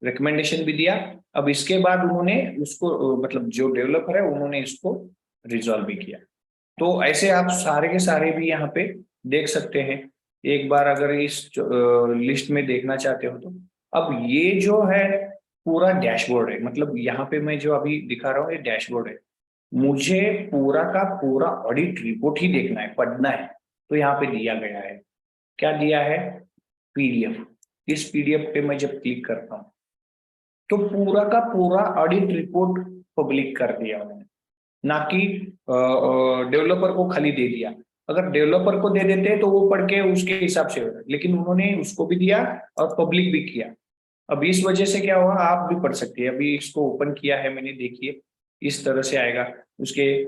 रिकमेंडेशन भी दिया। अब इसके बाद उन्होंने उसको मतलब जो डेवलपर है उन्होंने इसको रिजॉल्व भी किया। तो ऐसे आप सारे के सारे भी यहाँ पे देख सकते हैं। एक बार अगर इस लिस्ट में देखना चाहते हो तो अब ये जो है पूरा डैशबोर्ड है, मतलब यहाँ पे मैं जो अभी दिखा रहा हूँ ये डैशबोर्ड है। मुझे पूरा का पूरा ऑडिट रिपोर्ट ही देखना है, पढ़ना है। तो यहाँ पे दिया गया है, क्या दिया है, पीडीएफ। इस पीडीएफ पे मैं जब क्लिक करता हूँ तो पूरा का पूरा ऑडिट रिपोर्ट पब्लिक कर दिया उन्होंने, ना कि डेवलपर को खाली दे दिया। अगर डेवलपर को दे देते तो वो पढ़ के उसके हिसाब से होता, लेकिन उन्होंने उसको भी दिया और पब्लिक भी किया। अब इस वजह से क्या हुआ, आप भी पढ़ सकते हैं। अभी इसको ओपन किया है मैंने, देखिए इस तरह से आएगा उसके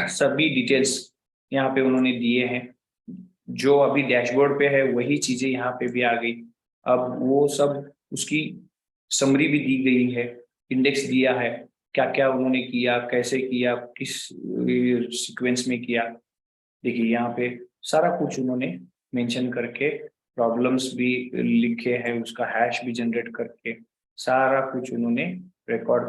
सभी डिटेल्स यहाँ पे उन्होंने दिए हैं। जो अभी डैशबोर्ड पे है वही चीजें यहाँ पे भी आ गई। अब वो सब उसकी समरी भी दी गई है, इंडेक्स दिया है, क्या क्या उन्होंने किया, कैसे किया, किस सीक्वेंस में किया। देखिए यहाँ पे सारा कुछ उन्होंने मेंशन करके प्रॉब्लम्स भी लिखे हैं, उसका हैश भी जनरेट करके सारा कुछ उन्होंने रिकॉर्ड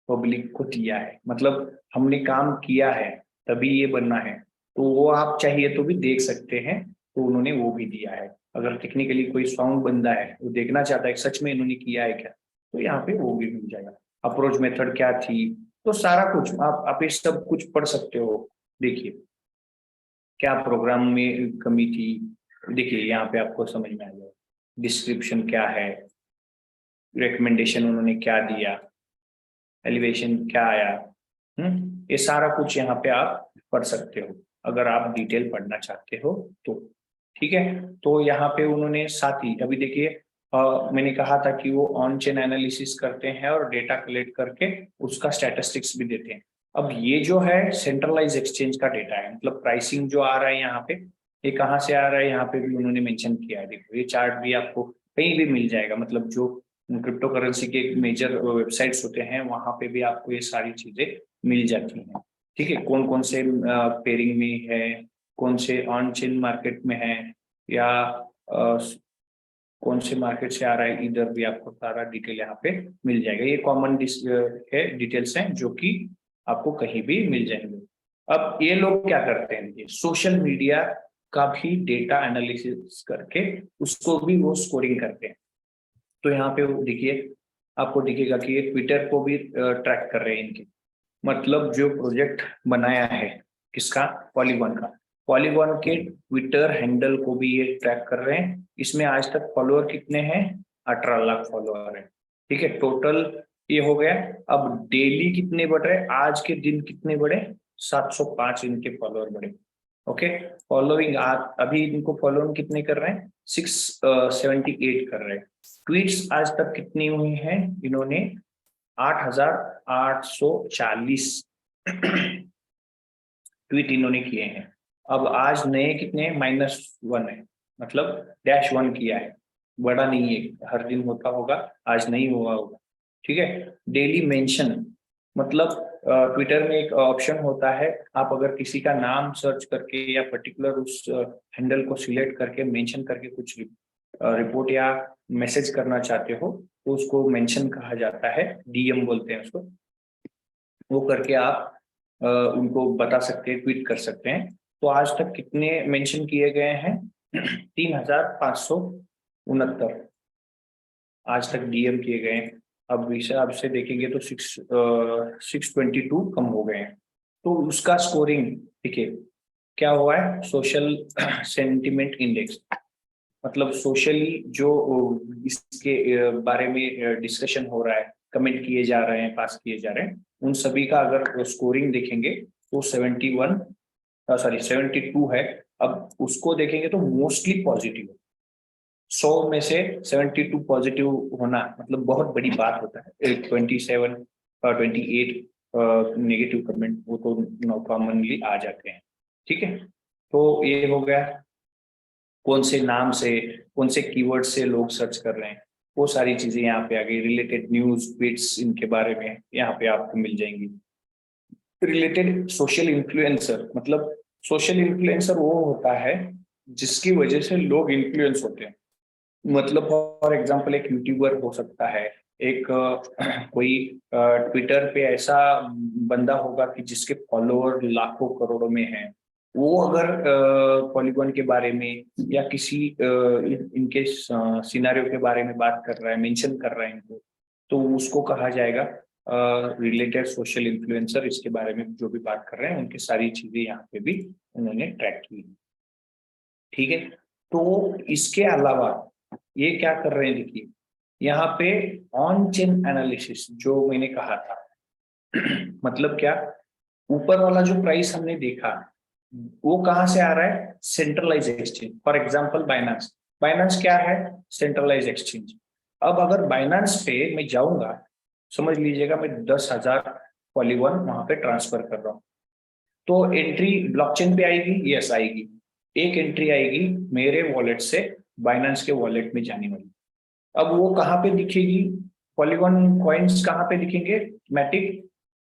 पब्लिक को दिया है। मतलब हमने काम किया है तभी ये बनना है। तो वो आप चाहिए तो भी देख सकते हैं, तो उन्होंने वो भी दिया है। अगर टेक्निकली कोई स्ट्रॉन्ग बंदा है वो देखना चाहता है सच में इन्होंने किया है क्या, तो यहाँ पे वो भी मिल जाएगा। अप्रोच मेथड क्या थी, तो सारा कुछ आप ये सब कुछ पढ़ सकते हो। देखिए क्या प्रोग्राम में कमी थी, देखिए यहाँ पे आपको समझ में आ जाएगा। डिस्क्रिप्शन क्या है, रिकमेंडेशन उन्होंने क्या दिया, एलिवेशन क्या आया, ये सारा कुछ यहाँ पे आप पढ़ सकते हो अगर आप डिटेल पढ़ना चाहते हो तो। ठीक है, तो यहाँ पे उन्होंने साथ ही अभी देखिए मैंने कहा था कि वो ऑन चेन एनालिसिस करते हैं और डेटा कलेक्ट करके उसका स्टैटिस्टिक्स भी देते हैं। अब ये जो है सेंट्रलाइज एक्सचेंज का डेटा है, मतलब प्राइसिंग जो आ रहा है यहाँ पे, ये कहाँ से आ रहा है यहाँ पे भी उन्होंने मेंशन किया है। देखो ये चार्ट भी आपको कहीं भी मिल जाएगा, मतलब जो क्रिप्टो करेंसी के मेजर वेबसाइट्स होते हैं वहां पे भी आपको ये सारी चीजें मिल जाती हैं। ठीक है, कौन कौन से पेयरिंग में है, कौन से ऑन चेन मार्केट में है, या कौन से मार्केट से आ रहा है, इधर भी आपको सारा डिटेल यहाँ पे मिल जाएगा। ये कॉमन है डिटेल्स हैं जो कि आपको कहीं भी मिल जाएंगे। अब ये लोग क्या करते हैं, ये सोशल मीडिया का भी डेटा एनालिसिस करके उसको भी वो स्कोरिंग करते हैं। तो यहाँ पे देखिए आपको दिखेगा कि ये ट्विटर को भी ट्रैक कर रहे हैं इनके, मतलब जो प्रोजेक्ट बनाया है किसका, पॉलीगॉन का, पॉलीगॉन के ट्विटर हैंडल को भी ये ट्रैक कर रहे हैं। इसमें आज तक फॉलोअर कितने हैं, 18 लाख फॉलोअर है। ठीक है, टोटल ये हो गया। अब डेली कितने बढ़ रहे, आज के दिन कितने बढ़े, 705 इनके फॉलोअर बढ़े। ओके, फॉलोइंग अभी इनको फॉलोइंग कितने कर रहे हैं, 678 कर रहे हैं। ट्वीट्स आज तक कितनी हुई हैं, इन्होंने 8,840 ट्वीट इन्होंने किए हैं। अब आज नए कितने, -1 है, मतलब -1 किया है, बड़ा नहीं है, हर दिन होता होगा, आज नहीं हुआ होगा। ठीक है, डेली मेंशन, मतलब ट्विटर में एक ऑप्शन होता है, आप अगर किसी का नाम सर्च करके या पर्टिकुलर उस हैंडल को सिलेक्ट करके मेंशन करके कुछ रिपोर्ट या मैसेज करना चाहते हो तो उसको मेंशन कहा जाता है, डीएम बोलते हैं उसको। वो करके आप उनको बता सकते हैं, ट्वीट कर सकते हैं। तो आज तक कितने मेंशन किए गए हैं, 3,569 आज तक डीएम किए गए हैं। अब हिसाब से देखेंगे तो 622 कम हो गए हैं। तो उसका स्कोरिंग देखिए क्या हुआ है, सोशल सेंटिमेंट इंडेक्स, मतलब सोशली जो इसके बारे में डिस्कशन हो रहा है, कमेंट किए जा रहे हैं, पास किए जा रहे हैं, उन सभी का अगर स्कोरिंग देखेंगे तो 72 है। अब उसको देखेंगे तो मोस्टली पॉजिटिव, 100 में से 72 पॉजिटिव होना मतलब बहुत बड़ी बात होता है। 27 और 28 नेगेटिव कमेंट वो तो कॉमनली आ जाते हैं। ठीक है, तो ये हो गया। कौन से नाम से, कौन से कीवर्ड से लोग सर्च कर रहे हैं, वो सारी चीजें यहाँ पे आ गई। रिलेटेड न्यूज ट्वीट्स इनके बारे में यहाँ पे आपको मिल जाएंगी। रिलेटेड सोशल इन्फ्लुएंसर, मतलब सोशल इन्फ्लुएंसर वो होता है जिसकी वजह से लोग इन्फ्लुएंस होते हैं। मतलब फॉर एग्जांपल एक यूट्यूबर हो सकता है, एक कोई ट्विटर पे ऐसा बंदा होगा कि जिसके फॉलोअर लाखों करोड़ों में हैं, वो अगर पॉलीगॉन के बारे में या किसी इनके सिनारियो के बारे में बात कर रहा है, मेंशन कर रहा है इनको, तो उसको कहा जाएगा रिलेटेड सोशल इन्फ्लुएंसर। इसके बारे में जो भी बात कर रहे हैं उनकी सारी चीजें यहाँ पे भी उन्होंने ट्रैक की। ठीक है, तो इसके अलावा ये क्या कर रहे हैं, देखिए यहाँ पे ऑन चेन एनालिसिस जो मैंने कहा था मतलब क्या, ऊपर वाला जो प्राइस हमने देखा वो कहां से आ रहा है, centralize exchange. For example Binance, Binance क्या है, सेंट्रलाइज एक्सचेंज। अब अगर बाइनेंस पे मैं जाऊंगा, समझ लीजिएगा मैं 10,000 पॉलीगॉन वहां पे ट्रांसफर कर रहा हूँ, तो एंट्री ब्लॉकचेन पे आएगी, यस आएगी। एक एंट्री आएगी मेरे वॉलेट से बाइनेंस के वॉलेट में जाने वाली। अब वो कहाँ पे दिखेगी, पॉलीगॉन कॉइन्स कहाँ पे दिखेंगे, मैटिक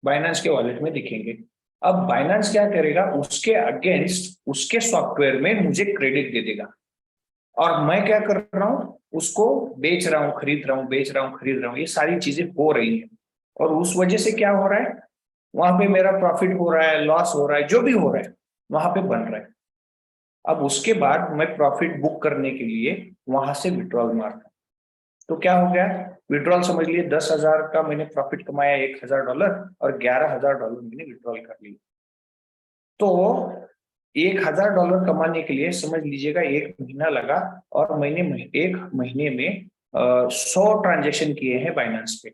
बाइनेंस के वॉलेट में दिखेंगे। अब बाइनेंस क्या करेगा, उसके अगेंस्ट उसके सॉफ्टवेयर में मुझे क्रेडिट दे देगा, और मैं क्या कर रहा हूँ, उसको बेच रहा हूँ, खरीद रहा हूँ, बेच रहा हूँ, खरीद रहा हूँ, ये सारी चीजें हो रही हैं। और उस वजह से क्या हो रहा है, वहां पे मेरा प्रॉफिट हो रहा है, लॉस हो रहा है, जो भी हो रहा है वहां पे बन रहा है। अब उसके बाद मैं प्रॉफिट बुक करने के लिए वहां से विड्रॉल मारता हूँ, तो क्या हो गया, विड्रॉल समझ लिए 10,000 का मैंने प्रॉफिट कमाया, $1,000 और $11,000 मैंने विड्रॉल कर लिया। तो $1,000 कमाने के लिए समझ लीजिएगा 1 महीना लगा, और मैंने 1 महीने में 100 ट्रांजेक्शन किए हैं बाइनेंस पे।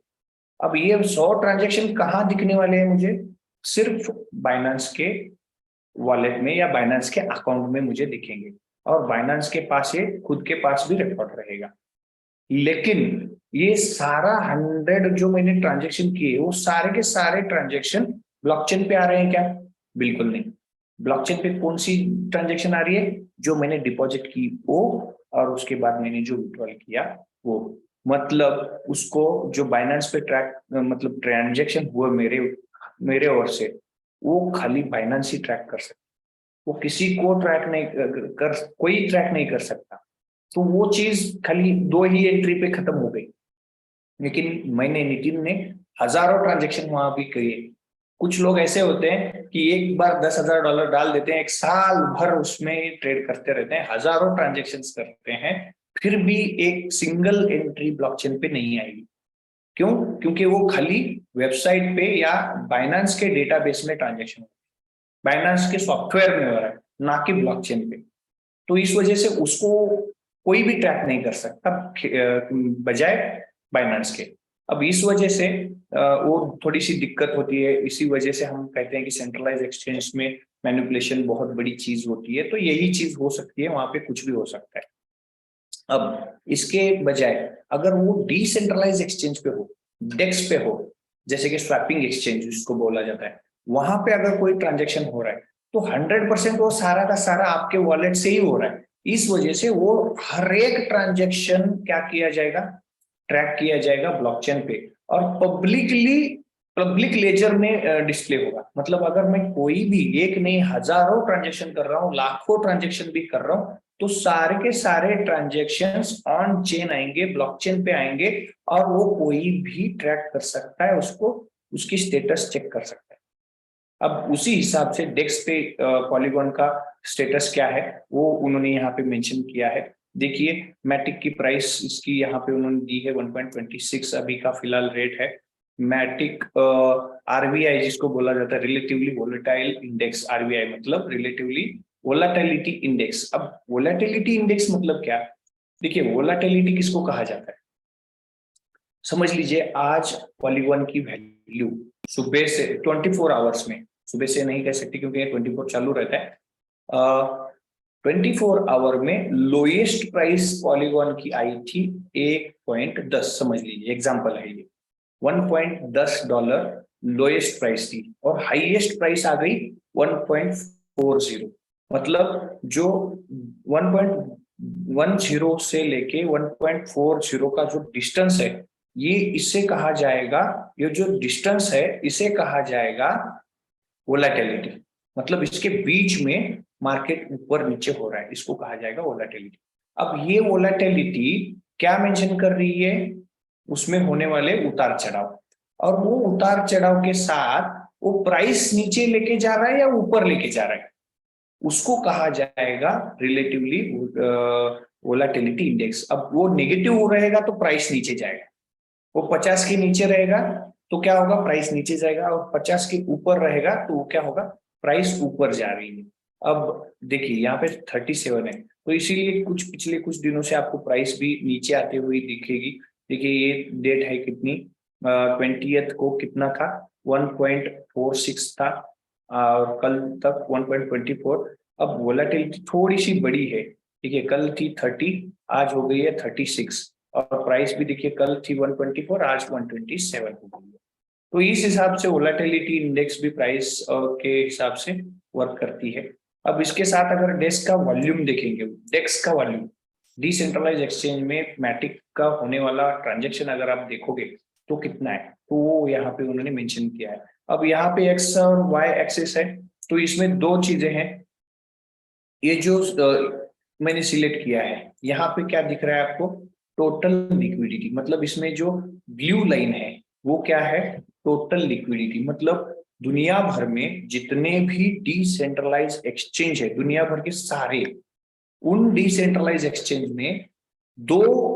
अब ये 100 ट्रांजेक्शन कहाँ दिखने वाले हैं मुझे, सिर्फ बाइनेंस के वॉलेट में या बाइनेंस के अकाउंट में मुझे दिखेंगे, और बाइनेंस के पास ये खुद के पास भी रिकॉर्ड रहेगा। लेकिन ये सारा 100 जो मैंने ट्रांजेक्शन किए, वो सारे के सारे ट्रांजेक्शन ब्लॉकचेन पे आ रहे हैं क्या, बिल्कुल नहीं। ब्लॉकचेन पे कौन सी ट्रांजेक्शन आ रही है, जो मैंने डिपॉजिट की वो, और उसके बाद मैंने जो विड्रॉल किया वो। मतलब उसको जो बाइनेंस पे ट्रैक, मतलब ट्रांजेक्शन हुआ मेरे मेरे ओर से, वो खाली बाइनेंस ही ट्रैक कर सकता, वो किसी को ट्रैक नहीं कर, कोई ट्रैक नहीं कर सकता। तो वो चीज खाली 2 ही एंट्री पे खत्म हो गई। लेकिन मैंने, नितिन ने हजारों ट्रांजेक्शन वहां भी किए। कुछ लोग ऐसे होते हैं कि एक बार $10,000 डाल देते हैं, एक साल भर उसमें ट्रेड करते रहते हैं, हजारों ट्रांजेक्शन करते हैं, फिर भी एक सिंगल एंट्री ब्लॉकचेन पे नहीं आएगी। क्यों, क्योंकि वो खाली वेबसाइट पे या बाइनेंस के डेटाबेस में ट्रांजेक्शन, बाइनेंस के सॉफ्टवेयर में हो रहा है, ना कि ब्लॉकचेन पे। तो इस वजह से उसको कोई भी ट्रैक नहीं कर सकता बजाय बाइनेंस के। अब इस वजह से वो थोड़ी सी दिक्कत होती है। इसी वजह से हम कहते हैं कि सेंट्रलाइज एक्सचेंज में मैनिपुलेशन बहुत बड़ी चीज होती है। तो यही चीज हो सकती है, वहां पे कुछ भी हो सकता है। अब इसके बजाय अगर वो डिसेंट्रलाइज एक्सचेंज पे हो, डेक्स पे हो, जैसे कि स्वैपिंग एक्सचेंज जिसको बोला जाता है, वहां पे अगर कोई ट्रांजेक्शन हो रहा है तो 100% वो सारा का सारा आपके वॉलेट से ही हो रहा है। इस वजह से वो हर एक ट्रांजेक्शन क्या किया जाएगा, ट्रैक किया जाएगा ब्लॉकचेन पे, और पब्लिक लेजर में डिस्प्ले होगा। मतलब अगर मैं कोई भी एक नहीं हजारों ट्रांजेक्शन कर रहा हूँ, लाखों ट्रांजेक्शन भी कर रहा हूँ, तो सारे के सारे ट्रांजेक्शन्स ऑन चेन आएंगे, ब्लॉकचेन पे आएंगे, और वो कोई भी ट्रैक कर सकता है उसको, उसकी स्टेटस चेक कर सकता है। अब उसी हिसाब से डेक्स पे पॉलीगॉन का स्टेटस क्या है वो उन्होंने यहाँ पे मेंशन किया है। देखिए मैटिक की प्राइस इसकी यहाँ पे उन्होंने दी है 1.26 अभी का फिलहाल रेट है। मैटिक आरबीआई जिसको बोला जाता है रिलेटिवली वोलेटाइल इंडेक्स, आरबीआई मतलब रिलेटिवली वोलाटिलिटी इंडेक्स। अब वोलाटिलिटी इंडेक्स मतलब क्या, देखिए वोलाटिलिटी किसको कहा जाता है, समझ लीजिए आज पॉलीगॉन की वैल्यू सुबह से 24 आवर्स में, सुबह से नहीं कह सकते क्योंकि 24 चालू रहता है, 24 आवर में लोएस्ट प्राइस पॉलीगॉन की आई थी 1.10, समझ लीजिए एग्जांपल है ये, $1.10 लोएस्ट प्राइस थी, और हाईएस्ट प्राइस आ गई 1.40। मतलब जो 10 से लेके 1.40 का जो डिस्टेंस है, ये इसे कहा जाएगा, ये जो डिस्टेंस है इसे कहा जाएगा वोलेटिलिटी। मतलब इसके बीच में मार्केट ऊपर नीचे हो रहा है, इसको कहा जाएगा वोलेटिलिटी। अब ये वोलेटिलिटी क्या मेंशन कर रही है? उसमें होने वाले उतार चढ़ाव, और वो उतार चढ़ाव के साथ वो प्राइस नीचे लेके जा रहा है या ऊपर लेके जा रहा है, उसको कहा जाएगा रिलेटिवली वोलेटिलिटी इंडेक्स। अब वो नेगेटिव रहेगा तो प्राइस नीचे जाएगा, वो 50 के नीचे रहेगा तो क्या होगा? प्राइस नीचे जाएगा, और 50 के ऊपर रहेगा तो वो क्या होगा? प्राइस ऊपर जा रही है। अब देखिए यहाँ पे 37 है, तो इसीलिए पिछले कुछ दिनों से आपको प्राइस भी नीचे आते हुए दिखेगी। देखिए ये डेट है कितनी, 20th को कितना था? 1.46 था, और कल तक 1.24। अब वोलेटिलिटी थोड़ी सी बड़ी है, ठीक है, कल थी 30, आज हो गई है 36, और प्राइस भी देखिए कल थी 124, आज 127 हो गई है। तो इस हिसाब से वोलेटिलिटी इंडेक्स भी प्राइस के हिसाब से वर्क करती है। अब इसके साथ अगर डेस्क का वॉल्यूम देखेंगे, डेस्क का वॉल्यूम डिसेंट्रलाइज एक्सचेंज में मैटिक का होने वाला ट्रांजेक्शन अगर आप देखोगे तो कितना है, तो वो यहाँ पे उन्होंने मेंशन किया है। अब यहाँ पे एक्स और वाई एक्सिस है, तो इसमें दो चीजें हैं। ये जो मैंने सिलेक्ट किया है, यहाँ पे क्या दिख रहा है आपको? Total liquidity. मतलब इसमें जो ब्लू लाइन है वो क्या है? Total liquidity. मतलब दुनिया भर में जितने भी डिसेंट्रलाइज एक्सचेंज है, दुनिया भर के सारे, उन डिसेंट्रलाइज एक्सचेंज में दो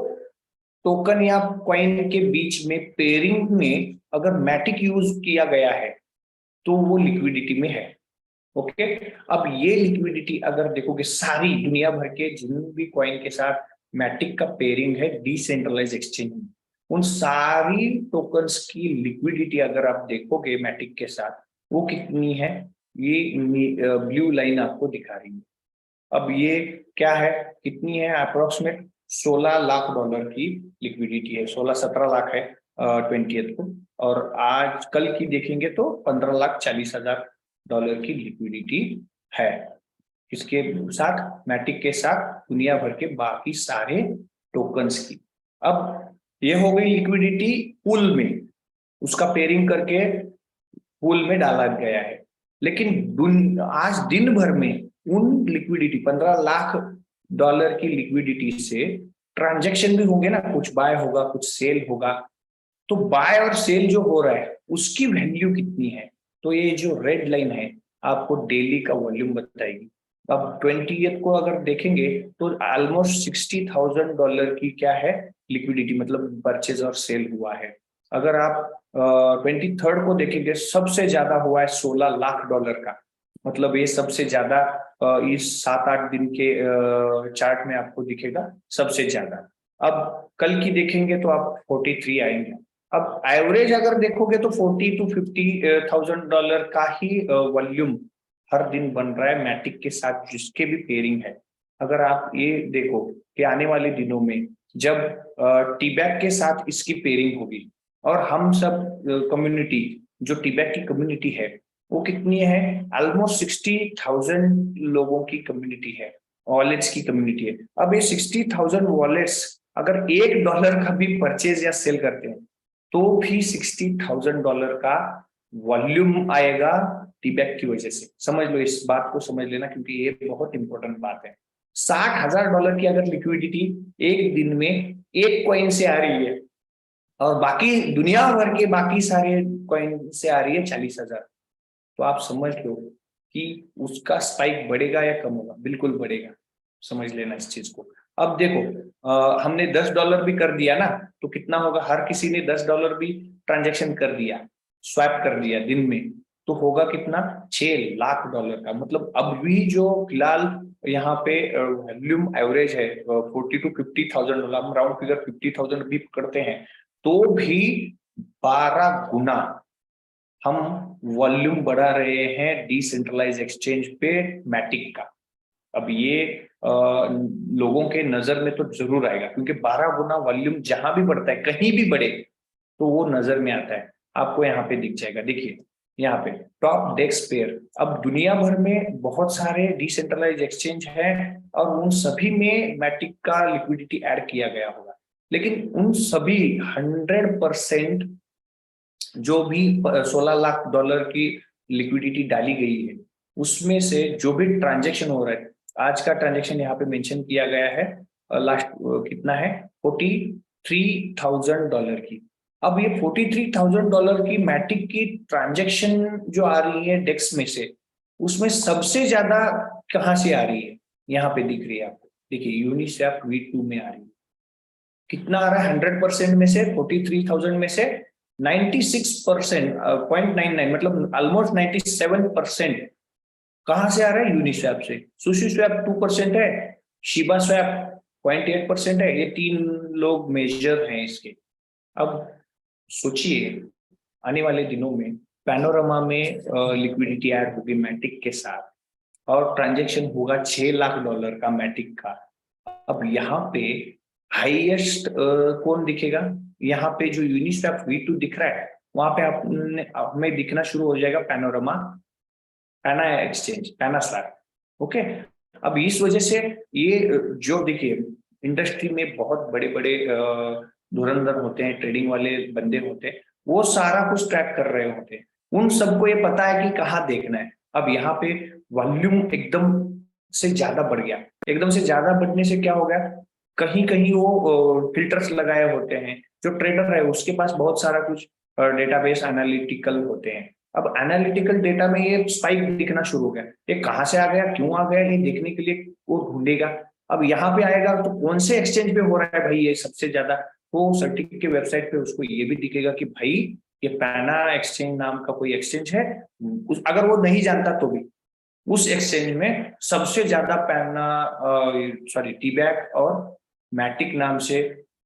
टोकन या कॉइन के बीच में पेयरिंग में अगर मैटिक यूज किया गया है तो वो लिक्विडिटी में है। ओके, अब ये लिक्विडिटी अगर देखोगे सारी दुनिया भर के जिन भी कॉइन के साथ मैटिक का पेयरिंग है डिसेंट्रलाइज एक्सचेंज में, उन सारी टोकन्स की लिक्विडिटी अगर आप देखोगे मैटिक के साथ, वो कितनी है? ये ब्लू लाइन आपको दिखा रही है। अब ये क्या है, कितनी है? अप्रोक्सीमेट $16 लाख की लिक्विडिटी है, 16-17 लाख है 20th को, और आज कल की देखेंगे तो $15,40,000 की लिक्विडिटी है। इसके साथ मैटिक के साथ दुनिया भर के बाकी सारे टोकन्स की। अब ये हो गई लिक्विडिटी पूल में, उसका पेयरिंग करके पूल में डाला गया है। लेकिन आज दिन भर में उन लिक्विडिटी $15 लाख की लिक्विडिटी से ट्रांजैक्शन भी होंगे ना, कुछ बाय होगा कुछ सेल होगा, तो बाय और सेल जो हो रहा है उसकी वैल्यू कितनी है? तो ये जो रेड लाइन है आपको डेली का वॉल्यूम बताएगी। अब 20th को अगर देखेंगे तो ऑलमोस्ट $60,000 की क्या है? लिक्विडिटी, मतलब परचेज और सेल हुआ है। अगर आप 23rd को देखेंगे, सबसे ज्यादा हुआ है $16 लाख का। मतलब ये सबसे ज्यादा इस 7-8 दिन के चार्ट में आपको दिखेगा सबसे ज्यादा। अब कल की देखेंगे तो आप 43 आएंगे। अब एवरेज अगर देखोगे तो 40 to 50,000 का ही वॉल्यूम हर दिन बन रहा है मैटिक के साथ जिसके भी पेयरिंग है। अगर आप ये देखो कि आने वाले दिनों में जब टीबैक के साथ इसकी पेयरिंग होगी, और हम सब कम्युनिटी, जो टीबैक की कम्युनिटी है वो कितनी है? ऑलमोस्ट 60,000 लोगों की कम्युनिटी है, वॉलेट्स की कम्युनिटी है। अब ये 60,000 वॉलेट्स अगर $1 का भी परचेज या सेल करते हैं तो भी $60,000 का वॉल्यूम आएगा टीबैक की वजह से। समझ लो, इस बात को समझ लेना क्योंकि ये बहुत इंपॉर्टेंट बात है। $60,000 की अगर लिक्विडिटी एक दिन में एक कॉइन से आ रही है, और बाकी दुनिया भर के बाकी सारे कॉइन से आ रही है 40,000, तो आप समझ लो कि उसका स्पाइक बढ़ेगा या कम होगा? बिल्कुल बढ़ेगा। समझ लेना इस चीज को। अब देखो हमने $10 भी कर दिया ना, तो कितना होगा? हर किसी ने $10 भी ट्रांजैक्शन कर दिया, स्वैप कर दिया दिन में, तो होगा कितना? $6 लाख का। मतलब अब भी जो फिलहाल यहाँ पे वॉल्यूम एवरेज है 40 to 50,000, हम राउंड फिगर 50,000 भी करते हैं, तो भी 12 गुना हम वॉल्यूम बढ़ा रहे हैं डिसेंट्रलाइज एक्सचेंज पे मैटिक का। अब ये लोगों के नजर में तो जरूर आएगा, क्योंकि 12 गुना वॉल्यूम जहां भी बढ़ता है, कहीं भी बढ़े, तो वो नजर में आता है। आपको यहाँ पे दिख जाएगा। देखिए यहाँ पे टॉप डेक्स पेयर। अब दुनिया भर में बहुत सारे डिसेंट्रलाइज एक्सचेंज हैं और उन सभी में मैटिक का लिक्विडिटी ऐड किया गया होगा, लेकिन उन सभी 100% जो भी $16 लाख की लिक्विडिटी डाली गई है, उसमें से जो भी ट्रांजेक्शन हो रहा है, आज का ट्रांजेक्शन यहाँ पे मेंशन किया गया है, लास्ट कितना है, $43,000 की। अब ये $43,000 की मैटिक की ट्रांजेक्शन जो आ रही है डेक्स में से, उसमें सबसे ज्यादा कहाँ से आ रही है, यहाँ पे दिख रही है आपको, देखिए यूनिस्वैप V2 में आ रही है। कितना आ रहा है 100% में से, 43,000 में से 96% 0.99 मतलब ऑलमोस्ट 97% कहां से आ रहा है, यूनिस्वैप से। सुशी स्वैप 2% है, शिबा स्वैप 0.8% है। ये तीन लोग मेजर हैं इसके। अब सोचिए आने वाले दिनों में पैनोरमा में लिक्विडिटी ऐड होगी मैटिक के साथ और ट्रांजैक्शन होगा $6 लाख का मैटिक का। अब यहाँ पे हाईएस्ट कौन दिखेगा, यहाँ पे जो यूनिस्वैप V2 दिख रहा है, वहां पे हमें दिखना शुरू हो जाएगा पैनोरमा, पैना एक्सचेंज, पैना स्लैब। ओके, अब इस वजह से ये जो देखिए इंडस्ट्री में बहुत बड़े बड़े धुरंधर होते हैं, ट्रेडिंग वाले बंदे होते हैं, वो सारा कुछ ट्रैक कर रहे होते हैं, उन सबको ये पता है कि कहाँ देखना है। अब यहाँ पे वॉल्यूम एकदम से ज्यादा बढ़ गया, एकदम से ज्यादा बढ़ने से क्या हो गया, कहीं कहीं वो फिल्टर्स लगाए होते हैं, जो ट्रेडर है उसके पास बहुत सारा कुछ डेटाबेस एनालिटिकल होते हैं। अब एनालिटिकल डेटा में ये स्पाइक दिखना शुरू हो गया, ये कहाँ से आ गया, क्यों आ गया, ये देखने के लिए वो ढूंढेगा। अब यहाँ पे आएगा तो कौन से एक्सचेंज पे हो रहा है भाई ये सबसे ज्यादा, तो सर्टिफिकेट के वेबसाइट पे उसको ये भी दिखेगा कि भाई ये पैना एक्सचेंज नाम का कोई एक्सचेंज है। अगर वो नहीं जानता तो भी उस एक्सचेंज में सबसे ज्यादा पैना टीबैक और मैटिक नाम से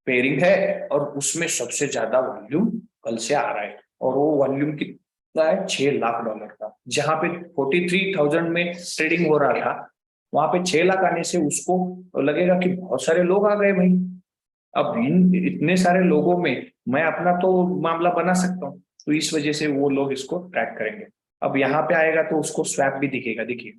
पेयरिंग है और उसमें सबसे ज्यादा वॉल्यूम कल से आ रहा है, और वो वॉल्यूम कितना है, $6 लाख का। जहां पे 43,000 में ट्रेडिंग हो रहा था, वहां पे 6 लाख आने से उसको लगेगा कि बहुत सारे लोग आ गए भाई। अब इन इतने सारे लोगों में मैं अपना तो मामला बना सकता हूँ, तो इस वजह से वो लोग इसको ट्रैक करेंगे। अब यहाँ पे आएगा तो उसको स्वैप भी दिखेगा, देखिए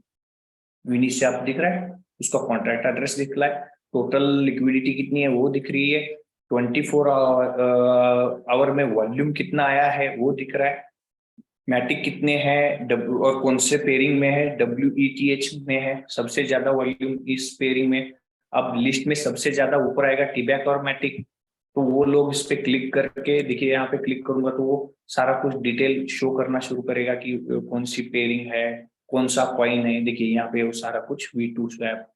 यूनिस्वैप दिख रहा है, उसका कॉन्ट्रैक्ट एड्रेस दिख रहा है, टोटल लिक्विडिटी कितनी है वो दिख रही है, 24 आवर में वॉल्यूम कितना आया है वो दिख रहा है, मैटिक कितने हैं और कौन से पेयरिंग में है, WETH में है सबसे ज्यादा वॉल्यूम इस पेयरिंग में। अब लिस्ट में सबसे ज्यादा ऊपर आएगा टीबैक और मैटिक, तो वो लोग इस पे क्लिक करके, देखिए यहाँ पे क्लिक करूंगा तो वो सारा कुछ डिटेल शो करना शुरू करेगा कि कौन सी पेयरिंग है, कौन सा कॉइन है। देखिए यहाँ पे वो सारा कुछ V2 स्वैप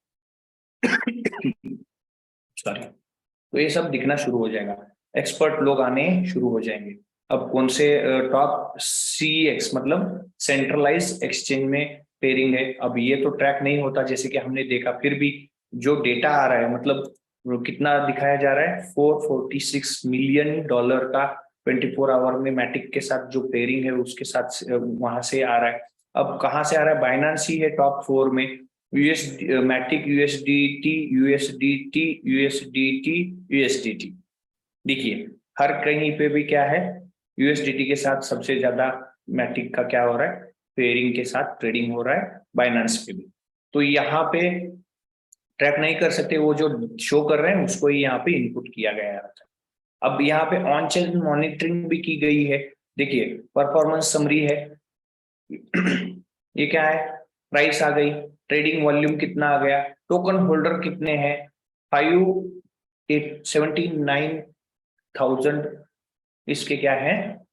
सॉरी, तो ये सब दिखना शुरू हो जाएगा, एक्सपर्ट लोग आने शुरू हो जाएंगे। अब कौन से टॉप CEX मतलब सेंट्रलाइज एक्सचेंज में पेयरिंग है, अब ये तो ट्रैक नहीं होता जैसे कि हमने देखा, फिर भी जो डेटा आ रहा है मतलब कितना दिखाया जा रहा है, $446 मिलियन का 24 आवर में मैटिक के साथ जो पेयरिंग है उसके साथ वहां से आ रहा है। अब कहाँ से आ रहा है, बाइनेंस ही है टॉप 4 में, मैटिक, USDT। देखिए हर कहीं पे भी क्या है, USDT के साथ सबसे ज्यादा मैटिक का क्या हो रहा है, पेयरिंग के साथ ट्रेडिंग हो रहा है, बाइनेंस पे भी। तो यहाँ पे ट्रैक नहीं कर सकते, वो जो शो कर रहे हैं उसको ही यहाँ पे इनपुट किया गया है। अब यहाँ पे ऑन चेन मॉनिटरिंग भी की गई है, देखिए परफॉर्मेंस समरी है ये क्या है, प्राइस आ गई, ट्रेडिंग वॉल्यूम कितना आ गया, टोकन होल्डर कितने हैं, 579,000 इसके क्या है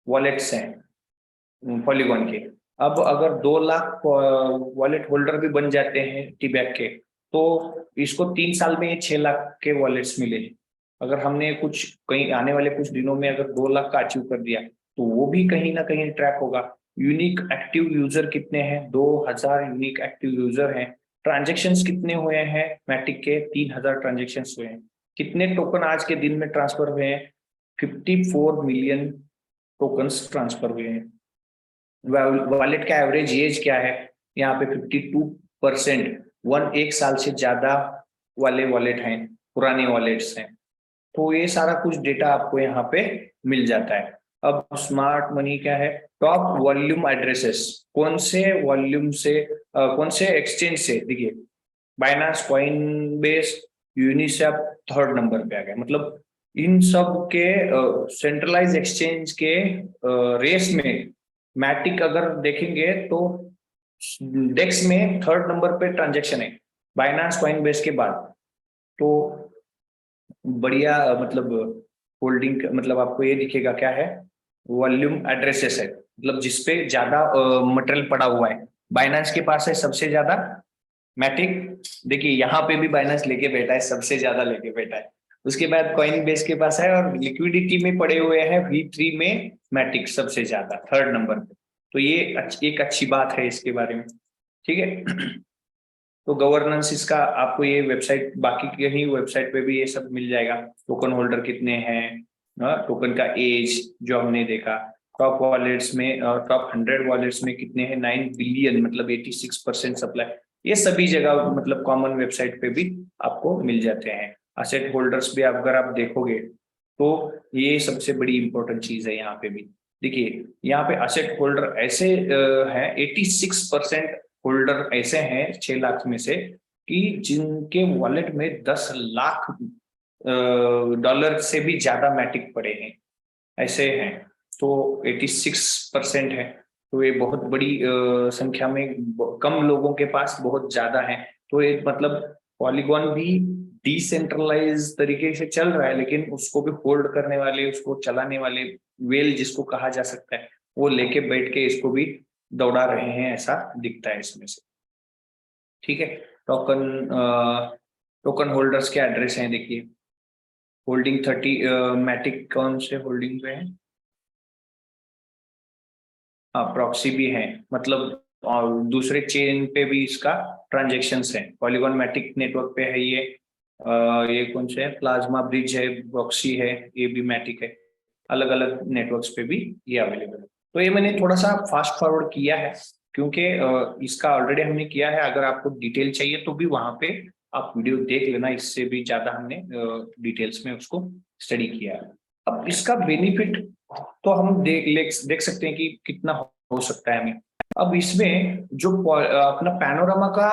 वॉलेट्स हैं पॉलीगॉन के। अब अगर 2 लाख वॉलेट होल्डर भी बन जाते हैं टीबैक के, तो इसको 3 साल में ये 6 लाख के वॉलेट्स मिले। अगर हमने कुछ कहीं आने वाले कुछ दिनों में अगर 2 लाख का अचीव कर दिया तो वो भी कहीं ना कहीं ट्रैक होगा। यूनिक एक्टिव यूजर कितने हैं, 2000 यूनिक एक्टिव यूजर हैं। ट्रांजेक्शन्स कितने हुए हैं मैटिक के, 3000 ट्रांजेक्शन्स हुए हैं। कितने टोकन आज के दिन में ट्रांसफर हुए हैं, 54 मिलियन टोकन्स ट्रांसफर हुए हैं। वॉलेट का एवरेज एज क्या है, यहाँ पे 52% एक साल से ज्यादा वाले वॉलेट हैं, पुराने वॉलेट्स हैं। तो ये सारा कुछ डेटा आपको यहाँ पे मिल जाता है। अब स्मार्ट मनी क्या है, टॉप वॉल्यूम एड्रेसेस, कौन से वॉल्यूम से कौन से एक्सचेंज से, देखिए Binance, Coinbase, Uniswap third number पे आ गया। मतलब इन सब के सेंट्रलाइज एक्सचेंज के रेस में मैटिक अगर देखेंगे तो डेक्स में थर्ड नंबर पे ट्रांजैक्शन है बाइनांस कॉइनबेस के बाद। तो बढ़िया मतलब होल्डिंग, मतलब आपको ये दिखेगा क्या है, वॉल्यूम एड्रेसेस है, मतलब जिसपे ज्यादा मटेरियल पड़ा हुआ है। बाइनांस के पास है सबसे ज्यादा, मैटिक देखिए यहाँ पे भी बाइनांस लेके बैठा है, सबसे ज्यादा लेके बैठा है। उसके बाद कॉइन बेस के पास है, और लिक्विडिटी में पड़े हुए हैं V3 में मैटिक सबसे ज्यादा थर्ड नंबर पे। तो ये एक अच्छी बात है इसके बारे में, ठीक है। तो गवर्नेंस इसका आपको ये वेबसाइट, बाकी कहीं वेबसाइट पे भी ये सब मिल जाएगा। टोकन होल्डर कितने हैं, टोकन का एज जो हमने देखा, टॉप वॉलेट्स में, टॉप 100 वॉलेट्स में कितने हैं, 9 बिलियन, मतलब 86% सप्लाई, ये सभी जगह मतलब कॉमन वेबसाइट पे भी आपको मिल जाते हैं। असेट होल्डर्स भी अगर आप देखोगे तो ये सबसे बड़ी इंपॉर्टेंट चीज है यहाँ पे भी। देखिए यहाँ पे असेट होल्डर ऐसे हैं, 86% होल्डर ऐसे हैं 6 लाख में से कि जिनके वॉलेट में 10 लाख डॉलर से भी ज्यादा मैटिक पड़े हैं, ऐसे हैं। तो 86% है, तो ये बहुत बड़ी संख्या में, कम लोगों के पास बहुत ज्यादा है। तो एक मतलब पॉलीगॉन भी डिसेंट्रलाइज तरीके से चल रहा है, लेकिन उसको भी होल्ड करने वाले, उसको चलाने वाले, वेल जिसको कहा जा सकता है, वो लेके बैठ के इसको भी दौड़ा रहे हैं, ऐसा दिखता है इसमें से, ठीक है। टोकन टोकन होल्डर्स के एड्रेस हैं, देखिए होल्डिंग 30, मैटिक कौन से होल्डिंग पे है, हाँ प्रॉक्सी भी है, मतलब और दूसरे चेन पे भी इसका ट्रांजेक्शन्स है। पॉलीगॉन मैटिक नेटवर्क पे है ये कौन से है, प्लाज्मा ब्रिज है, प्रॉक्सी है, ये भी मैटिक है। अलग अलग नेटवर्क्स पे भी ये अवेलेबल है। तो ये मैंने थोड़ा सा फास्ट फॉरवर्ड किया है, क्योंकि इसका ऑलरेडी हमने किया है। अगर आपको डिटेल चाहिए तो भी वहां पे आप वीडियो देख लेना, इससे भी ज्यादा हमने डिटेल्स में उसको स्टडी किया है। अब इसका बेनिफिट तो हम देख सकते हैं कि कितना हो सकता है हमें। अब इसमें जो अपना पैनोरामा का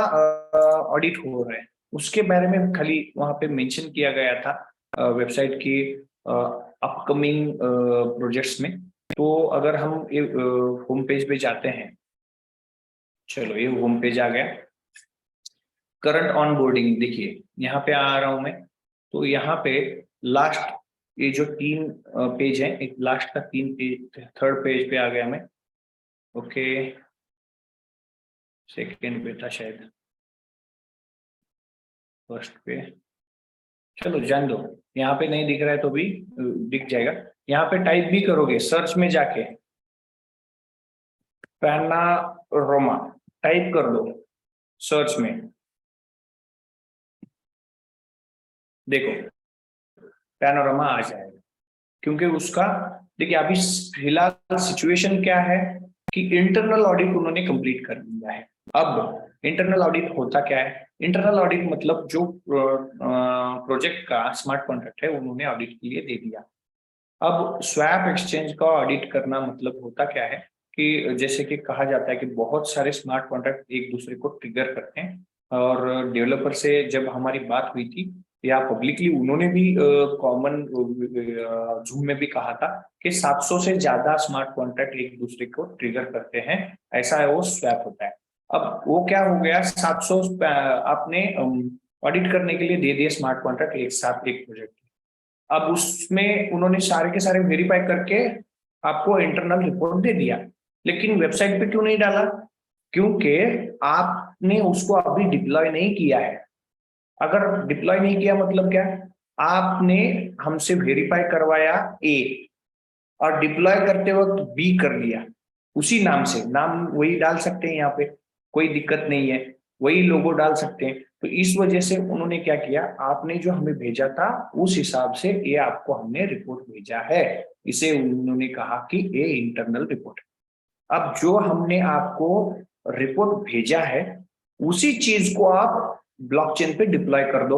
ऑडिट हो रहा है, उसके बारे में खाली वहां पे मेंशन किया गया था वेबसाइट की अपकमिंग प्रोजेक्ट्स में। तो अगर हम होम पेज पे जाते हैं, चलो ये होम पेज आ गया, करंट ऑन बोर्डिंग, देखिए यहाँ पे आ रहा हूं मैं। तो यहाँ पे लास्ट ये जो 3 पेज है, एक लास्ट का 3 पेज, थर्ड पेज पे आ गया मैं, ओके, सेकेंड पे था शायद, फर्स्ट पे, चलो जान दो। यहाँ पे नहीं दिख रहा है तो भी दिख जाएगा। यहाँ पे टाइप भी करोगे सर्च में जाके, पैनारोमा टाइप कर दो सर्च में, देखो पैनोरामा आ जाएगा। क्योंकि उसका देखिए अभी फिलहाल सिचुएशन क्या है कि इंटरनल ऑडिट उन्होंने कंप्लीट कर लिया है। अब इंटरनल ऑडिट होता क्या है, इंटरनल ऑडिट मतलब जो प्रोजेक्ट का स्मार्ट कॉन्ट्रैक्ट है उन्होंने ऑडिट के लिए दे दिया। अब स्वैप एक्सचेंज का ऑडिट करना मतलब होता क्या है कि जैसे कि कहा जाता है कि बहुत सारे स्मार्ट कॉन्ट्रैक्ट एक दूसरे को ट्रिगर करते हैं, और डेवलपर से जब हमारी बात हुई थी या पब्लिकली उन्होंने भी कॉमन जूम में भी कहा था कि 700 से ज्यादा स्मार्ट कॉन्ट्रैक्ट एक दूसरे को ट्रिगर करते हैं, ऐसा है वो स्वैप होता है। अब वो क्या हो गया, 700 आपने ऑडिट करने के लिए दे दिए स्मार्ट कॉन्ट्रैक्ट एक साथ एक प्रोजेक्ट। अब उसमें उन्होंने सारे के सारे वेरीफाई करके आपको इंटरनल रिपोर्ट दे दिया, लेकिन वेबसाइट पे क्यों नहीं डाला, क्योंकि आपने उसको अभी डिप्लॉय नहीं किया है। अगर डिप्लॉय नहीं किया मतलब क्या, आपने हमसे वेरीफाई करवाया ए और डिप्लॉय करते वक्त बी कर लिया, उसी नाम से, नाम वही डाल सकते हैं यहाँ पे, कोई दिक्कत नहीं है, वही लोगो डाल सकते हैं। तो इस वजह से उन्होंने क्या किया, आपने जो हमें भेजा था उस हिसाब से ये आपको हमने रिपोर्ट भेजा है, इसे उन्होंने कहा कि ये इंटरनल रिपोर्ट है। अब जो हमने आपको रिपोर्ट भेजा है उसी चीज को आप ब्लॉकचेन पे डिप्लॉय कर दो।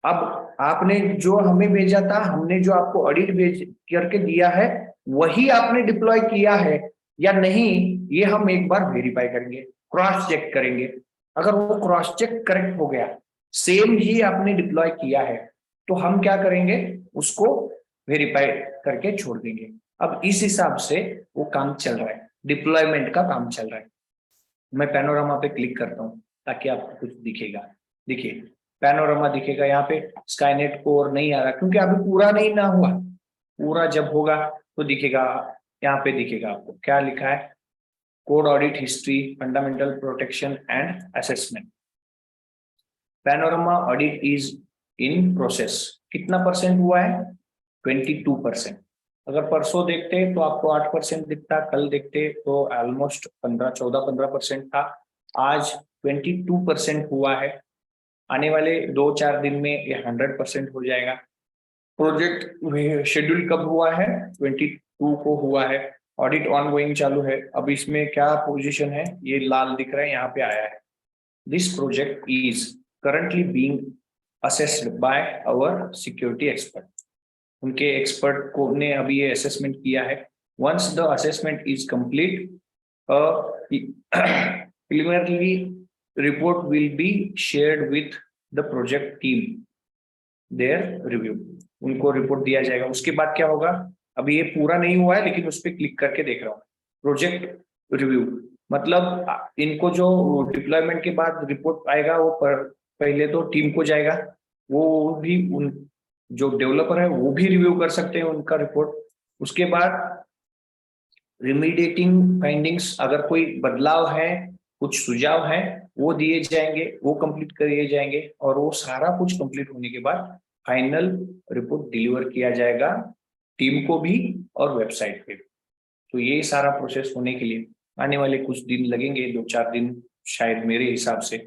अब आपने जो हमें भेजा था, हमने जो आपको ऑडिट भेज करके दिया है वही आपने डिप्लॉय किया है या नहीं, ये हम एक बार वेरीफाई करेंगे, क्रॉस चेक करेंगे। अगर वो क्रॉस चेक करेक्ट हो गया, सेम ही आपने डिप्लॉय किया है, तो हम क्या करेंगे, उसको वेरीफाई करके छोड़ देंगे। अब इस हिसाब से वो काम चल रहा है, डिप्लॉयमेंट का काम चल रहा है। मैं पैनोरामा पे क्लिक करता हूँ ताकि आपको कुछ दिखेगा। देखिए पैनोरामा दिखेगा यहाँ पे, स्काईनेट कोर नहीं आ रहा क्योंकि अभी पूरा नहीं ना हुआ, पूरा जब होगा तो दिखेगा। यहाँ पे दिखेगा आपको क्या लिखा है, code audit history, fundamental protection and assessment. Panorama audit is in process. कितना परसेंट हुआ है, 22%। अगर परसों देखते तो आपको 8% दिखता, कल देखते तो ऑलमोस्ट 14-15% था, आज 22% हुआ है। आने वाले 2-4 दिन में ये 100% हो जाएगा। प्रोजेक्ट शेड्यूल कब हुआ है, 22 को हुआ है। ऑडिट ऑनगोइंग चालू है। अब इसमें क्या पोजीशन है, ये लाल दिख रहा है, यहाँ पे आया है। This project is currently being assessed by our security expert. उनके एक्सपर्ट को ने अभी ये असेसमेंट किया है। Once the assessment is complete, preliminary report will be shared with the project team, their review। उनको रिपोर्ट दिया जाएगा। उसके बाद क्या होगा, अभी ये पूरा नहीं हुआ है लेकिन उस पर क्लिक करके देख रहा हूँ, प्रोजेक्ट रिव्यू। मतलब इनको जो डिप्लॉयमेंट के बाद रिपोर्ट आएगा वो पहले तो टीम को जाएगा, वो भी उन जो डेवलपर है वो भी रिव्यू कर सकते हैं उनका रिपोर्ट। उसके बाद रिमीडिएटिंग फाइंडिंग्स, अगर कोई बदलाव है, कुछ सुझाव है, वो दिए जाएंगे, वो कंप्लीट किए जाएंगे। और वो सारा कुछ कंप्लीट होने के बाद फाइनल रिपोर्ट डिलीवर किया जाएगा टीम को भी और वेबसाइट पे। तो ये सारा प्रोसेस होने के लिए आने वाले कुछ दिन लगेंगे, 2-4 दिन शायद, मेरे हिसाब से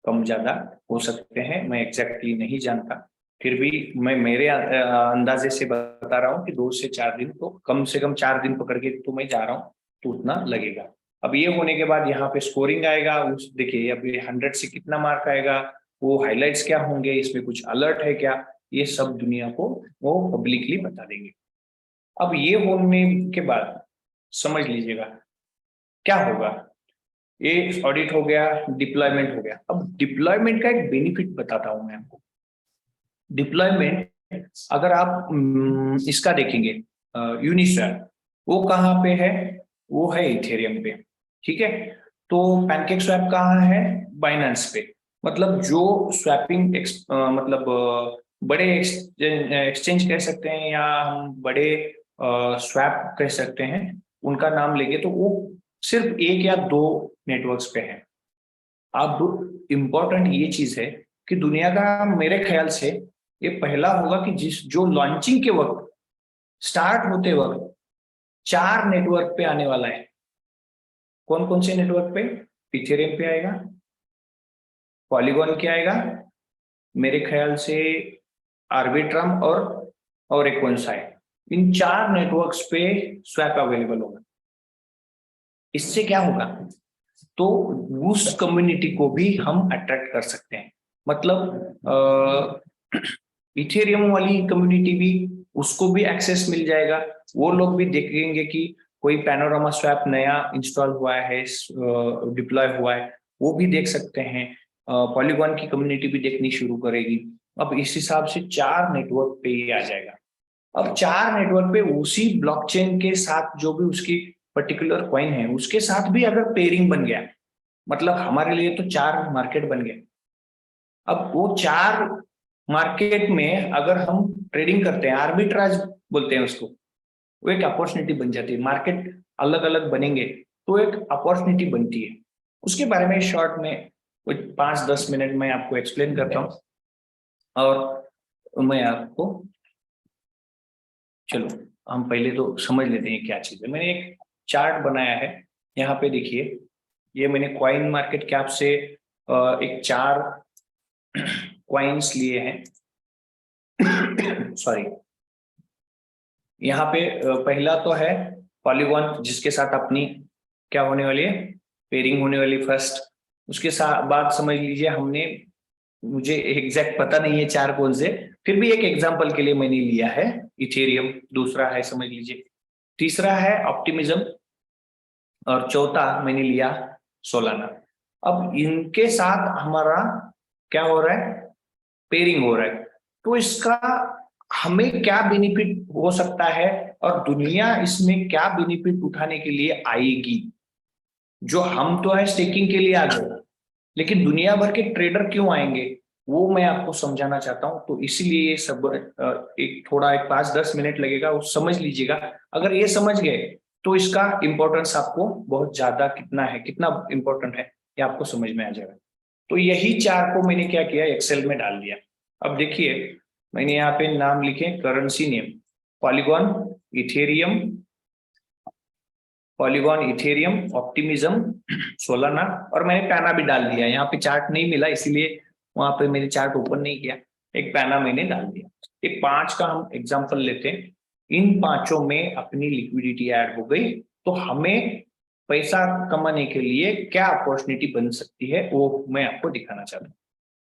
कम ज्यादा हो सकते हैं, मैं एग्जैक्टली नहीं जानता। फिर भी मैं मेरे अंदाजे से बता रहा हूँ कि 2 से 4 दिन, तो कम से कम 4 दिन पकड़ के तो मैं जा रहा हूँ, तो उतना लगेगा। अब ये होने के बाद यहाँ पे स्कोरिंग आएगा। उस देखिए अब ये 100 से कितना मार्क आएगा, वो हाइलाइट्स क्या होंगे, इसमें कुछ अलर्ट है क्या, ये सब दुनिया को वो पब्लिकली बता देंगे। अब ये होने के बाद समझ लीजिएगा क्या होगा, ये ऑडिट हो गया, डिप्लॉयमेंट हो गया। अब डिप्लॉयमेंट का एक बेनिफिट बताता हूं मैं आपको। डिप्लॉयमेंट अगर आप इसका देखेंगे, यूनिस्वैप, वो कहाँ पे है, वो है इथेरियम पे, ठीक है। तो पैनकेक स्वैप कहाँ है, बाइनेंस पे। मतलब जो स्वैपिंग मतलब बड़े एक्सचेंज कह सकते हैं या हम बड़े स्वैप कह सकते हैं, उनका नाम लेंगे तो वो सिर्फ 1 या 2 नेटवर्क्स पे है। अब इम्पोर्टेंट ये चीज है कि दुनिया का मेरे ख्याल से ये पहला होगा कि जो लॉन्चिंग के वक्त, स्टार्ट होते वक्त 4 नेटवर्क पे आने वाला है। कौन कौन से नेटवर्क पे, इथेरियम पे आएगा, पॉलीगॉन के आएगा, मेरे ख्याल से आर्बिट्रम, और एक कौन सा है। इन 4 नेटवर्क्स पे स्वैप अवेलेबल होगा। इससे क्या होगा, तो उस कम्युनिटी को भी हम अट्रैक्ट कर सकते हैं। मतलब इथेरियम वाली कम्युनिटी भी, उसको भी एक्सेस मिल जाएगा। वो लोग भी देखेंगे कि कोई पैनोरामा स्वैप नया इंस्टॉल हुआ है, डिप्लॉय हुआ है, वो भी देख सकते हैं। पॉलीगॉन की कम्युनिटी भी देखनी शुरू करेगी। अब इस हिसाब से 4 नेटवर्क पे ये आ जाएगा। अब 4 नेटवर्क पे उसी ब्लॉकचेन के साथ जो भी उसकी पर्टिकुलर कॉइन है, उसके साथ भी अगर पेयरिंग बन गया, मतलब हमारे लिए तो 4 मार्केट बन गए। अब वो 4 मार्केट में अगर हम ट्रेडिंग करते हैं, आर्बिट्राज बोलते हैं उसको, वो एक अपॉर्चुनिटी बन जाती है। मार्केट अलग अलग बनेंगे तो एक अपॉर्चुनिटी बनती है। उसके बारे में शॉर्ट में कुछ 5-10 मिनट में आपको एक्सप्लेन करता हूँ। और मैं आपको, चलो हम पहले तो समझ लेते हैं क्या चीज है। मैंने एक चार्ट बनाया है, यहाँ पे देखिए, ये मैंने कॉइन मार्केट कैप से एक 4 कॉइन्स लिए हैं। सॉरी, यहाँ पे पहला तो है पॉलीगॉन, जिसके साथ अपनी क्या होने वाली है, पेयरिंग होने वाली फर्स्ट। उसके साथ बाद समझ लीजिए हमने, मुझे एग्जैक्ट पता नहीं है 4 कौन से, फिर भी एक एग्जांपल के लिए मैंने लिया है इथेरियम, दूसरा है समझ लीजिए, तीसरा है ऑप्टिमिज्म और चौथा मैंने लिया सोलाना। अब इनके साथ हमारा क्या हो रहा है, पेयरिंग हो रहा है। तो इसका हमें क्या बेनिफिट हो सकता है और दुनिया इसमें क्या बेनिफिट उठाने के लिए आएगी। जो हम तो है स्टेकिंग के लिए आ गए, लेकिन दुनिया भर के ट्रेडर क्यों आएंगे वो मैं आपको समझाना चाहता हूं। तो इसीलिए ये सब एक थोड़ा एक 5-10 मिनट लगेगा, वो समझ लीजिएगा। अगर ये समझ गए तो इसका इंपॉर्टेंस आपको बहुत ज्यादा कितना है, कितना इंपॉर्टेंट है, ये आपको समझ में आ जाएगा। तो यही चार को मैंने क्या किया, एक्सेल में डाल दिया। अब देखिए मैंने यहाँ पे नाम लिखे, currency name polygon Ethereum, polygon Ethereum, optimism, Solana, और मैंने पैना भी डाल दिया। यहाँ पे चार्ट नहीं मिला इसीलिए वहां पे मैंने चार्ट ओपन नहीं किया, एक पैना मैंने डाल दिया। एक 5 का हम एग्जांपल लेते हैं। इन पांचों में अपनी लिक्विडिटी ऐड हो गई, तो हमें पैसा कमाने के लिए क्या अपॉर्चुनिटी बन सकती है वो मैं आपको दिखाना चाहता हूँ।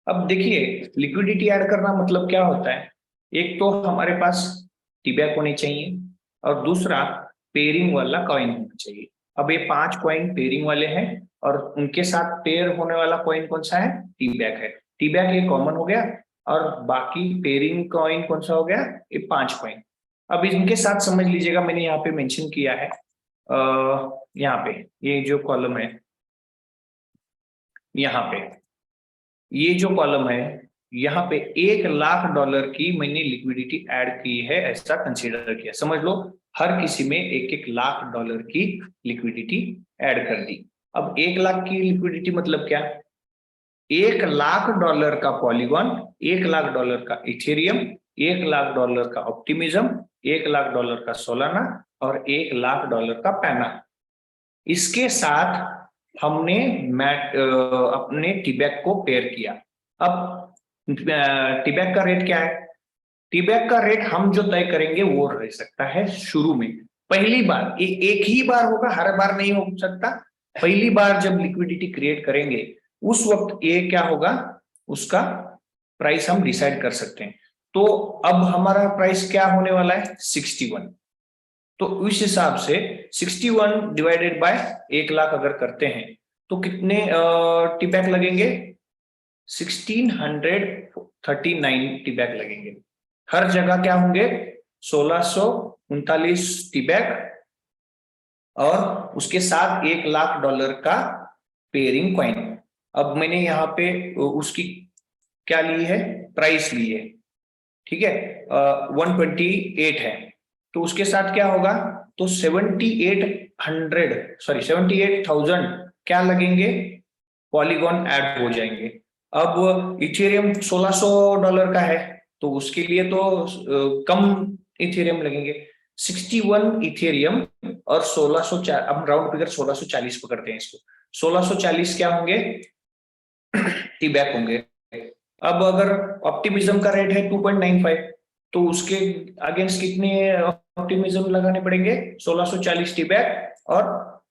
अब देखिए लिक्विडिटी ऐड करना मतलब क्या होता है, एक तो हमारे पास टी-बैक होनी चाहिए और दूसरा पेयरिंग वाला कॉइन होना चाहिए। अब ये 5 कॉइन पेयरिंग वाले हैं और उनके साथ पेयर होने वाला कॉइन कौन सा है, टी-बैक है। टी-बैक ये कॉमन हो गया और बाकी पेयरिंग कॉइन कौन सा हो गया, ये 5 कॉइन। अब इनके साथ समझ लीजिएगा, मैंने यहाँ पे मेंशन किया है यहाँ पे ये जो कॉलम है, यहाँ पे ये जो कॉलम है, यहाँ पे $1,00,000 की मैंने लिक्विडिटी ऐड की है, ऐसा कंसीडर किया। समझ लो हर किसी में $1,00,000 की लिक्विडिटी ऐड कर दी। अब 1,00,000 की लिक्विडिटी मतलब क्या, $1,00,000 का पॉलीगॉन, $1,00,000 का इथेरियम, $1,00,000 का ऑप्टिमिज्म, $1,00,000 का सोलाना और $1,00,000 का पैना। इसके साथ हमने अपने टी-बैक को पेयर किया। अब टी-बैक का रेट क्या है, टी-बैक का रेट हम जो तय करेंगे वो रह सकता है शुरू में, पहली बार एक ही बार होगा, हर बार नहीं हो सकता। पहली बार जब लिक्विडिटी क्रिएट करेंगे उस वक्त ये क्या होगा, उसका प्राइस हम डिसाइड कर सकते हैं। तो अब हमारा प्राइस क्या होने वाला है, 61। तो इस हिसाब से 61 डिवाइडेड बाय 1,00,000 अगर करते हैं तो कितने टी-बैक लगेंगे, 1639 टी-बैक लगेंगे। हर जगह क्या होंगे, 1639 टी-बैक और उसके साथ $1,00,000 का पेयरिंग कॉइन। अब मैंने यहाँ पे उसकी क्या ली है, प्राइस ली है, ठीक है, 128 है। तो उसके साथ क्या होगा, तो 78,000 क्या लगेंगे, पॉलीगॉन ऐड हो जाएंगे। अब इथेरियम $1,600 का है तो उसके लिए तो कम इथेरियम लगेंगे। 61 इथेरियम और 1604, अब राउंड फिगर 1640 पकड़ते हैं इसको, 1640 क्या होंगे, टी-बैक होंगे। अब अगर ऑप्टिमिज्म का रेट है 2.95 तो उसके अगेंस्ट कितने ऑप्टिमिज्म लगाने पड़ेंगे, 1640 टी-बैक और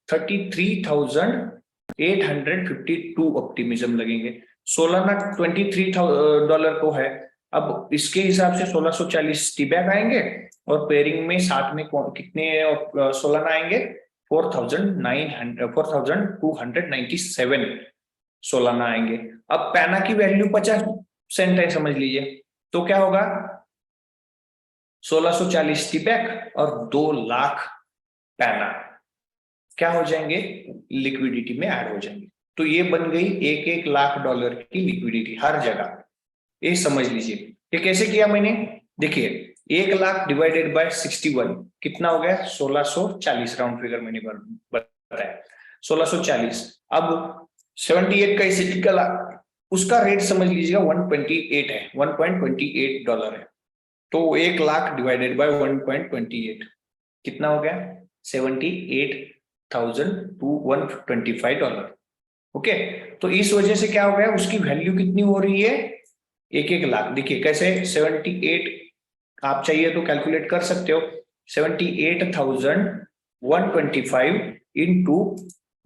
33,852 ऑप्टिमिज्म लगेंगे। सोलाना $23 को है। अब इसके हिसाब से 1640 टी-बैक आएंगे और पेयरिंग में साथ में कितने सोलाना आएंगे, 4,297 सोलाना आएंगे। अब पैना की वैल्यू 50 सेंट है समझ लीजिए, तो क्या होगा, 1640 टी-बैक और 2,00,000 पैना क्या हो जाएंगे, लिक्विडिटी में ऐड हो जाएंगे। तो ये बन गई $1,00,000 की लिक्विडिटी हर जगह, ये समझ लीजिए। ये कैसे किया मैंने, देखिए 1,00,000 डिवाइडेड बाय 61 कितना हो गया, 1640, राउंड फिगर मैंने बताया 1640। अब 78 का इसे निकला, उसका रेट समझ लीजिएगा 128 है, $1.28 है। तो 1,00,000 डिवाइडेड बाय 1.28 कितना हो गया, $78,125। ओके, तो इस वजह से क्या हो गया, उसकी वैल्यू कितनी हो रही है, 1,00,000। देखिए कैसे, 78 आप चाहिए तो कैलकुलेट कर सकते हो, 78,125 इंटू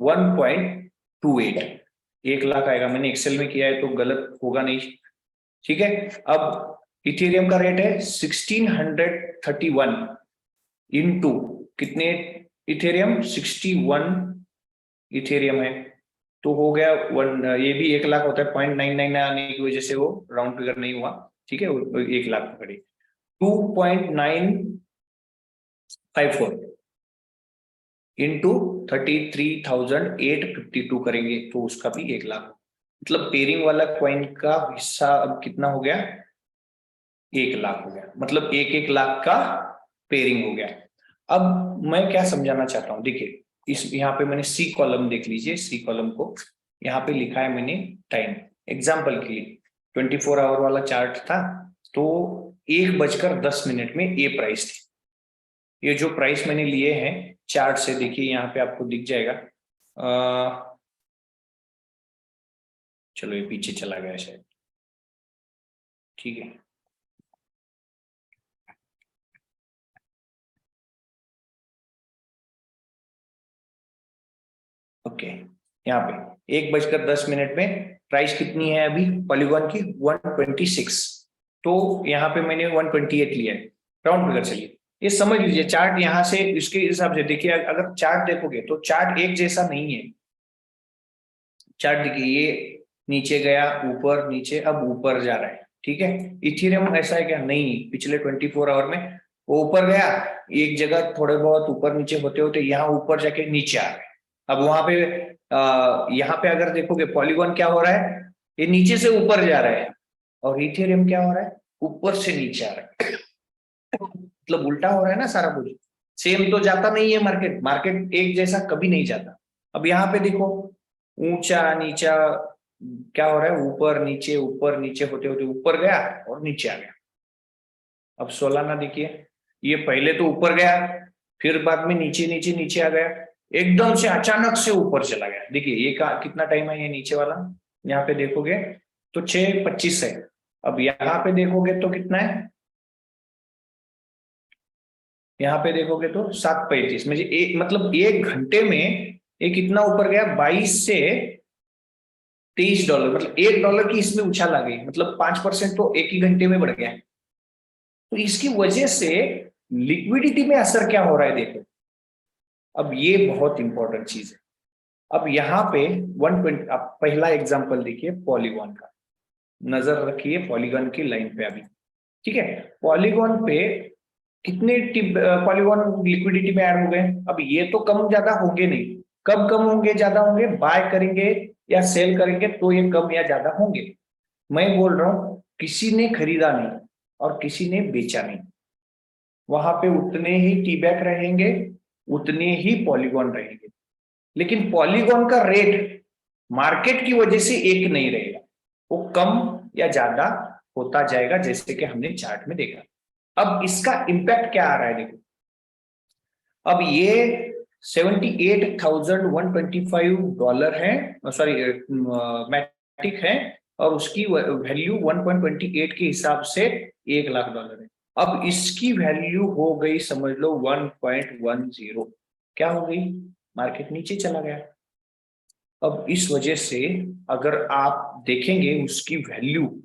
1.28, 1,00,000 आएगा। मैंने एक्सेल में किया है तो गलत होगा नहीं, ठीक है। अब इथेरियम का रेट है 1631 इंटू कितने इथेरियम, 61 इथेरियम है, तो हो गया ये भी 1 लाख होता है, 0.99 आने की वजह से वो राउंड फिगर नहीं हुआ, ठीक है, 1 लाख पकड़ी। 2.954 इंटू 33,852 करेंगे तो उसका भी 1 लाख, मतलब पेयरिंग वाला कॉइन का हिस्सा अब कितना हो गया, 1 लाख हो गया, मतलब 1 लाख का पेयरिंग हो गया। अब मैं क्या समझाना चाहता हूं, देखिए इस यहाँ पे मैंने सी कॉलम देख लीजिए, सी कॉलम को यहाँ पे लिखा है मैंने टाइम, एग्जाम्पल के लिए 24 आवर वाला चार्ट था, तो 1:10 में ए प्राइस थी। ये जो प्राइस मैंने लिए हैं चार्ट से, देखिए यहाँ पे आपको दिख जाएगा, चलो ये पीछे चला गया शायद, ठीक है, ओके, यहाँ पे 1:10 में प्राइस कितनी है अभी पॉलीगॉन की, 126, तो यहाँ पे मैंने 128 लिया है, राउंड फिगर। चलिए ये समझ लीजिए चार्ट यहाँ से इसके हिसाब से देखिए, अगर चार्ट देखोगे तो चार्ट एक जैसा नहीं है, चार्ट देखिए ये नीचे गया, ऊपर नीचे, अब ऊपर जा रहा है, ठीक है। इथेरियम ऐसा है क्या, नहीं, पिछले 24 आवर में वो ऊपर गया, एक जगह थोड़े बहुत ऊपर नीचे होते होते यहाँ ऊपर जाके नीचे आ गए। अब वहां पे यहाँ पे अगर देखोगे पॉलीगॉन क्या हो रहा है, ये नीचे से ऊपर जा रहा है, और इथेरियम क्या हो रहा है, ऊपर से नीचे आ रहा है, मतलब उल्टा हो रहा है ना सारा कुछ, सेम तो जाता नहीं है मार्केट, मार्केट एक जैसा कभी नहीं जाता। अब यहाँ पे देखो ऊंचा नीचा क्या हो रहा है, ऊपर नीचे होते होते ऊपर गया और नीचे आ गया। अब सोलाना देखिए, ये पहले तो ऊपर गया, फिर बाद में नीचे नीचे नीचे आ गया, एकदम से अचानक से ऊपर चला गया। देखिए ये कितना टाइम है ये नीचे वाला, यहाँ पे देखोगे तो 6:25 है, अब यहाँ पे देखोगे तो कितना है, यहाँ पे देखोगे तो 7:35, मतलब 1 घंटे में ये कितना ऊपर गया, 22 से $23, मतलब $1 की इसमें उछाल आ गई, मतलब 5% तो एक ही घंटे में बढ़ गया। तो इसकी वजह से लिक्विडिटी में असर क्या हो रहा है देखो, अब ये बहुत इंपॉर्टेंट चीज है। अब यहाँ पे 120, अब पहला एग्जांपल देखिए पॉलीगॉन का, नजर रखिए पॉलीगॉन की लाइन पे अभी, ठीक है। पॉलीगॉन पे कितने पॉलीगॉन लिक्विडिटी में ऐड हो गए, अब ये तो कम ज्यादा होंगे नहीं, कब कम होंगे ज्यादा होंगे, बाय करेंगे या सेल करेंगे तो ये कम या ज्यादा होंगे। मैं बोल रहा हूं किसी ने खरीदा नहीं और किसी ने बेचा नहीं, वहां पे उतने ही टी बैक रहेंगे, उतने ही पॉलीगॉन रहेंगे, लेकिन पॉलीगॉन का रेट मार्केट की वजह से एक नहीं रहेगा, वो कम या ज्यादा होता जाएगा, जैसे कि हमने चार्ट में देखा। अब इसका इंपैक्ट क्या आ रहा है देखो, अब ये $78,125 है, सॉरी मैटिक है, और उसकी वैल्यू 1.28 के हिसाब से $1 लाख है। अब इसकी वैल्यू हो गई समझ लो 1.10, क्या हो गई, मार्केट नीचे चला गया। अब इस वजह से अगर आप देखेंगे उसकी वैल्यू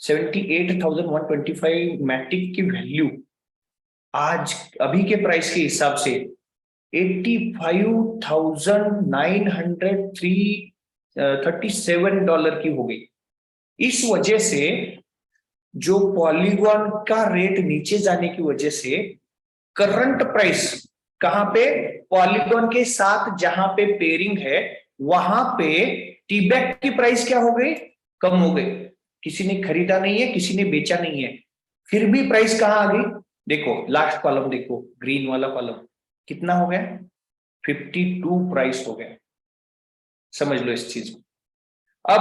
78,125 मैटिक की वैल्यू आज अभी के प्राइस के हिसाब से $85,937 की हो गई। इस वजह से जो पॉलीगॉन का रेट नीचे जाने की वजह से करंट प्राइस कहां पे, पॉलीगॉन के साथ जहां पे पेयरिंग है वहां पे टीबैक की प्राइस क्या हो गई, कम हो गई। किसी ने खरीदा नहीं है, किसी ने बेचा नहीं है, फिर भी प्राइस कहां आ गई, देखो लास्ट कॉलम देखो, ग्रीन वाला कॉलम कितना हो गया, 52 प्राइस हो गया, समझ लो इस चीज को। अब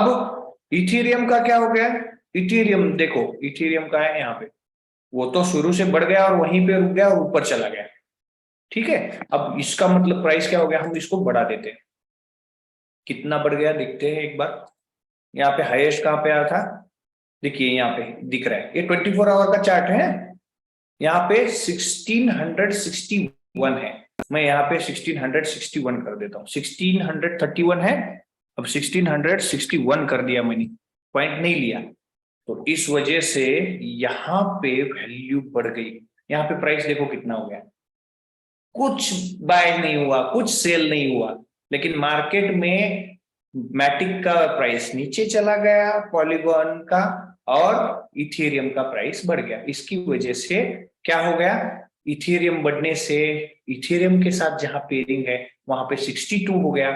इथेरियम का क्या हो गया, इथेरियम देखो, इथेरियम का है यहाँ पे, वो तो शुरू से बढ़ गया और वहीं पे रुक गया और ऊपर चला गया, ठीक है। अब इसका मतलब प्राइस क्या हो गया, हम इसको बढ़ा देते हैं, कितना बढ़ गया देखते हैं एक बार। यहाँ पे हाईएस्ट कहाँ पे आया था, देखिए यहाँ पे दिख रहा है, ये 24 आवर का चार्ट है, यहाँ पे 1661 है, मैं यहाँ पे 1661 कर देता हूँ, 1631 है, अब 1661 कर दिया मैंने, पॉइंट नहीं लिया, तो इस वजह से यहाँ पे वैल्यू बढ़ गई। यहाँ पे प्राइस देखो कितना हो गया, कुछ बाय नहीं हुआ, कुछ सेल नहीं हुआ, लेकिन मार्केट में मैटिक का प्राइस नीचे चला गया, पॉलीगॉन का और इथेरियम का प्राइस बढ़ गया। इसकी वजह से क्या हो गया, इथेरियम बढ़ने से इथेरियम के साथ जहां पेयरिंग है वहां पे 62 हो गया,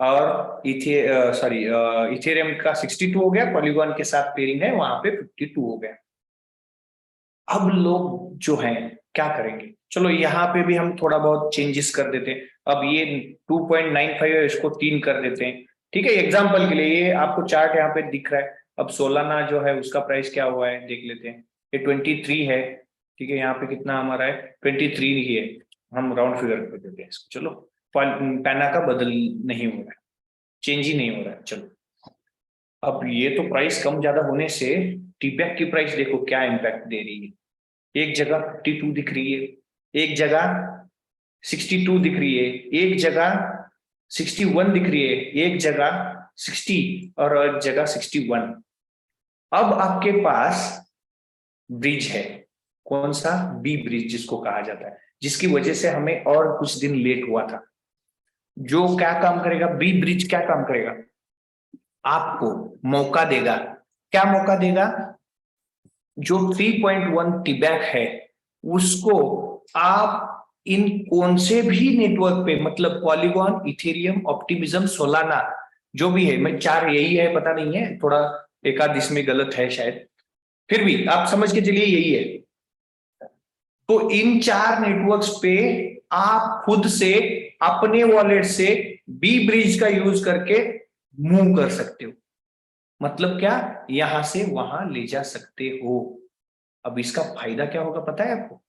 और इथेरियम का 62 हो गया, पॉलीगॉन के साथ पेयरिंग है वहां पे 52 हो गया। अब लोग जो हैं क्या करेंगे, चलो यहाँ पे भी हम थोड़ा बहुत चेंजेस कर देते हैं। अब ये 2.95 है, इसको 3 कर देते हैं, ठीक है, एग्जांपल के लिए। ये आपको चार्ट यहाँ पे दिख रहा है। अब सोलाना जो है उसका प्राइस क्या हुआ है देख लेते हैं। ये 23 है, ठीक है, यहाँ पे कितना हमारा है 23 ही है, हम राउंड फिगर कर देते हैं इसको। चलो, पैना का बदल नहीं हो रहा है, चेंज ही नहीं हो रहा है। चलो, अब ये तो प्राइस कम ज्यादा होने से टीपैक की प्राइस देखो क्या इंपैक्ट दे रही है। एक जगह 52 दिख रही है, एक जगह 62 दिख रही है, एक जगह 61 दिख रही है, एक जगह 60 और एक जगह 61। अब आपके पास ब्रिज है, कौन सा, बी ब्रिज जिसको कहा जाता है, जिसकी वजह से हमें और कुछ दिन लेट हुआ था। जो क्या काम करेगा, बी ब्रिज क्या काम करेगा, आपको मौका देगा। क्या मौका देगा, जो 3.1 टीबैक है उसको आप इन कौन से भी नेटवर्क पे, मतलब पॉलीगॉन, इथेरियम, ऑप्टिमिज्म, सोलाना, जो भी है, मैं 4 यही है, पता नहीं है, थोड़ा एकाद इसमें गलत है शायद, फिर भी आप समझ के चलिए यही है। तो इन 4 नेटवर्क्स पे आप खुद से अपने वॉलेट से बी ब्रिज का यूज करके मूव कर सकते हो। मतलब क्या, यहां से वहां ले जा सकते हो। अब इसका फायदा क्या होगा पता है आपको,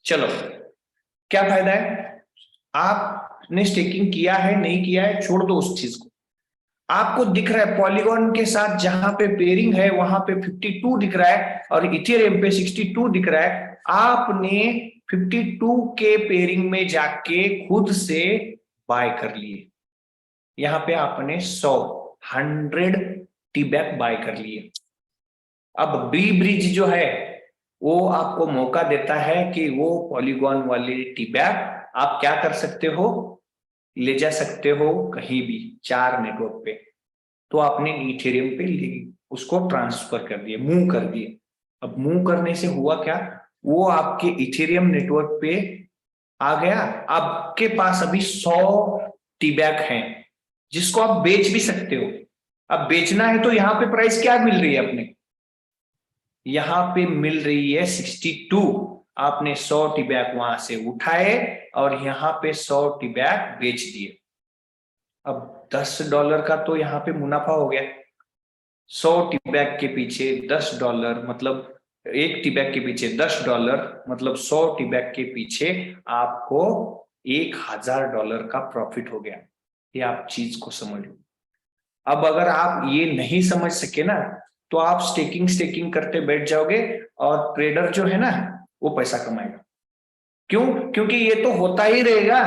चलो क्या फायदा है, आपने स्टेकिंग किया है नहीं किया है छोड़ दो उस चीज को। आपको दिख रहा है पॉलीगॉन के साथ जहां पे पेयरिंग है वहां पे 52 दिख रहा है और इथेरियम पे 62 दिख रहा है। आपने 52 के पेयरिंग में जाके खुद से बाय कर लिए, यहां पे आपने 100 टीबैक बाय कर लिए। अब बी ब्रिज जो है वो आपको मौका देता है कि वो पॉलीगॉन वाले टीबैक आप क्या कर सकते हो, ले जा सकते हो कहीं भी 4 नेटवर्क पे। तो आपने इथेरियम पे उसको ट्रांसफर कर दिए, मूव कर दिए। अब मूव करने से हुआ क्या, वो आपके इथेरियम नेटवर्क पे आ गया। आपके पास अभी 100 टीबैक हैं जिसको आप बेच भी सकते हो। अब बेचना है तो यहाँ पे प्राइस क्या मिल रही है अपने, यहाँ पे मिल रही है 62। आपने 100 टीबैक वहां से उठाए और यहाँ पे 100 टीबैक बेच दिए। अब $10 का तो यहाँ पे मुनाफा हो गया। 100 टीबैक के पीछे $10, मतलब एक टीबैक के पीछे $10, मतलब 100 टीबैक के पीछे आपको $1000 का प्रॉफिट हो गया। ये आप चीज को समझ लो। अब अगर आप ये नहीं समझ सके ना तो आप स्टेकिंग करते बैठ जाओगे और ट्रेडर जो है ना वो पैसा कमाएगा। क्यों, क्योंकि ये तो होता ही रहेगा,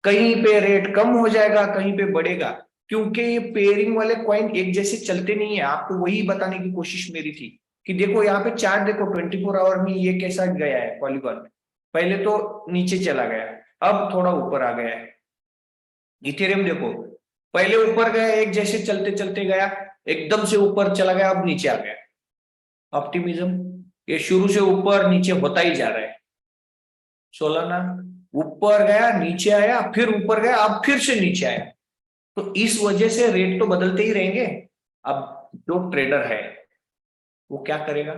कहीं पे रेट कम हो जाएगा कहीं पे बढ़ेगा, क्योंकि ये पेयरिंग वाले कॉइन एक जैसे चलते नहीं है। आपको वही बताने की कोशिश मेरी थी कि देखो यहाँ पे चार्ट देखो 24 आवर में ये कैसा गया है पॉलीगॉन में, पहले तो नीचे चला गया, अब थोड़ा ऊपर आ गया है। इथेरियम देखो पहले ऊपर गया, एक जैसे चलते चलते गया, एकदम से ऊपर चला गया, अब नीचे आ गया। ऑप्टिमिज्म ये शुरू से ऊपर नीचे होता ही जा रहा है। सोलाना ऊपर गया नीचे आया फिर ऊपर गया अब फिर से नीचे आया। तो इस वजह से रेट तो बदलते ही रहेंगे। अब जो ट्रेडर है वो क्या करेगा,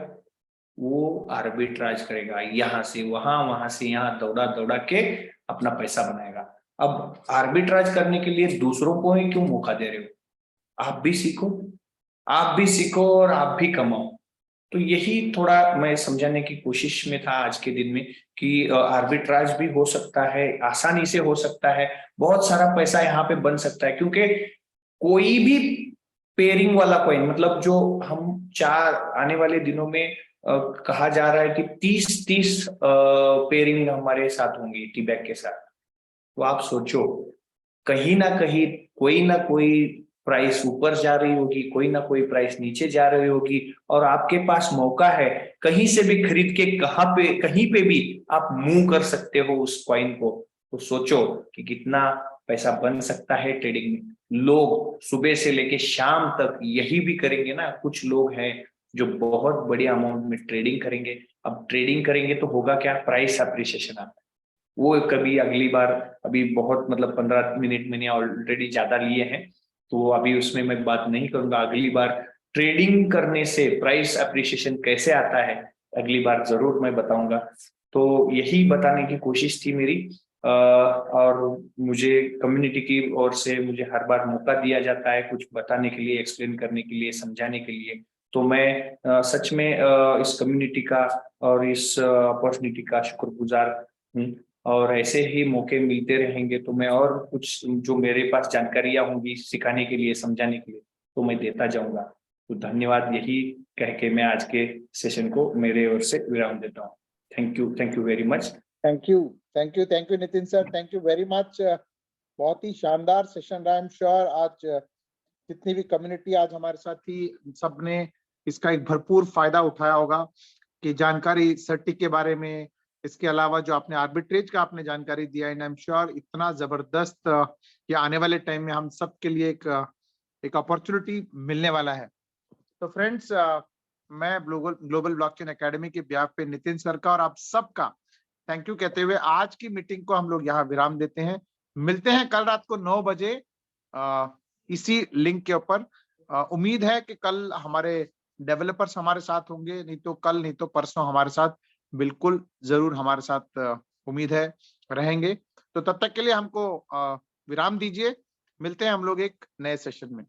वो आर्बिट्राज करेगा, यहां से वहां वहां से यहां दौड़ा दौड़ा के अपना पैसा बनाएगा। अब आर्बिट्राज करने के लिए दूसरों को ही क्यों मौका दे रहे हो, आप भी सीखो, आप भी सीखो और आप भी कमाओ। तो यही थोड़ा मैं समझाने की कोशिश में था आज के दिन में कि आर्बिट्राज भी हो सकता है, आसानी से हो सकता है, बहुत सारा पैसा यहाँ पे बन सकता है। क्योंकि कोई भी पेयरिंग वाला कॉइन, मतलब जो हम 4 आने वाले दिनों में कहा जा रहा है कि 30 पेयरिंग हमारे साथ होंगी टीबैक के साथ। तो आप सोचो कहीं ना कहीं कोई ना कोई प्राइस ऊपर जा रही होगी, कोई ना कोई प्राइस नीचे जा रही होगी, और आपके पास मौका है कहीं से भी खरीद के कहीं पे भी आप मूव कर सकते हो उस कॉइन को। तो सोचो कि कितना पैसा बन सकता है ट्रेडिंग में। लोग सुबह से लेके शाम तक यही भी करेंगे ना। कुछ लोग हैं जो बहुत बड़ी अमाउंट में ट्रेडिंग करेंगे। अब ट्रेडिंग करेंगे तो होगा क्या, प्राइस अप्रिसिएशन आता है। वो कभी अगली बार, अभी बहुत मतलब 15 मिनट मैंने ऑलरेडी ज्यादा लिए हैं, तो अभी उसमें मैं बात नहीं करूंगा। अगली बार ट्रेडिंग करने से प्राइस अप्रिसिएशन कैसे आता है, अगली बार जरूर मैं बताऊंगा। तो यही बताने की कोशिश थी मेरी। और मुझे कम्युनिटी की ओर से मुझे हर बार मौका दिया जाता है कुछ बताने के लिए, एक्सप्लेन करने के लिए, समझाने के लिए। तो मैं सच में इस कम्युनिटी का और इस अपॉर्चुनिटी का शुक्रगुजार हूँ। और ऐसे ही मौके मिलते रहेंगे तो मैं और कुछ जो मेरे पास जानकारियां होंगी सिखाने के लिए, समझाने के लिए, तो मैं देता जाऊंगा। तो धन्यवाद, यही कह के मैं आज के सेशन को मेरे ओर से विराम देता हूँ। Thank you very much. Thank you Nitin sir, thank you very much. बहुत ही शानदार सेशन रहा। आई एम श्योर आज जितनी भी कम्युनिटी आज हमारे साथ थी, सबने इसका एक भरपूर फायदा उठाया होगा कि जानकारी सर्टी के बारे में, इसके अलावा जो आपने आर्बिट्रेज का आपने जानकारी दिया, एंड आई एम श्योर इतना जबरदस्त ये आने वाले टाइम में हम सब के लिए एक अपॉर्चुनिटी मिलने वाला है। तो फ्रेंड्स, मैं ग्लोबल ब्लॉकचेन एकेडमी के ब्याह पे नितिन सर का और आप सबका थैंक यू कहते हुए आज की मीटिंग को हम लोग यहाँ विराम देते हैं। मिलते हैं कल रात को 9 बजे इसी लिंक के ऊपर। उम्मीद है कि कल हमारे डेवलपर्स हमारे साथ होंगे, नहीं तो कल नहीं तो परसों हमारे साथ बिल्कुल जरूर हमारे साथ उम्मीद है रहेंगे। तो तब तक के लिए हमको विराम दीजिए। मिलते हैं हम लोग एक नए सेशन में।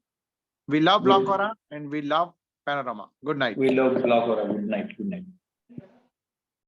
We love Blockaura and we love Panorama. Good night. We love Blockaura. Good night.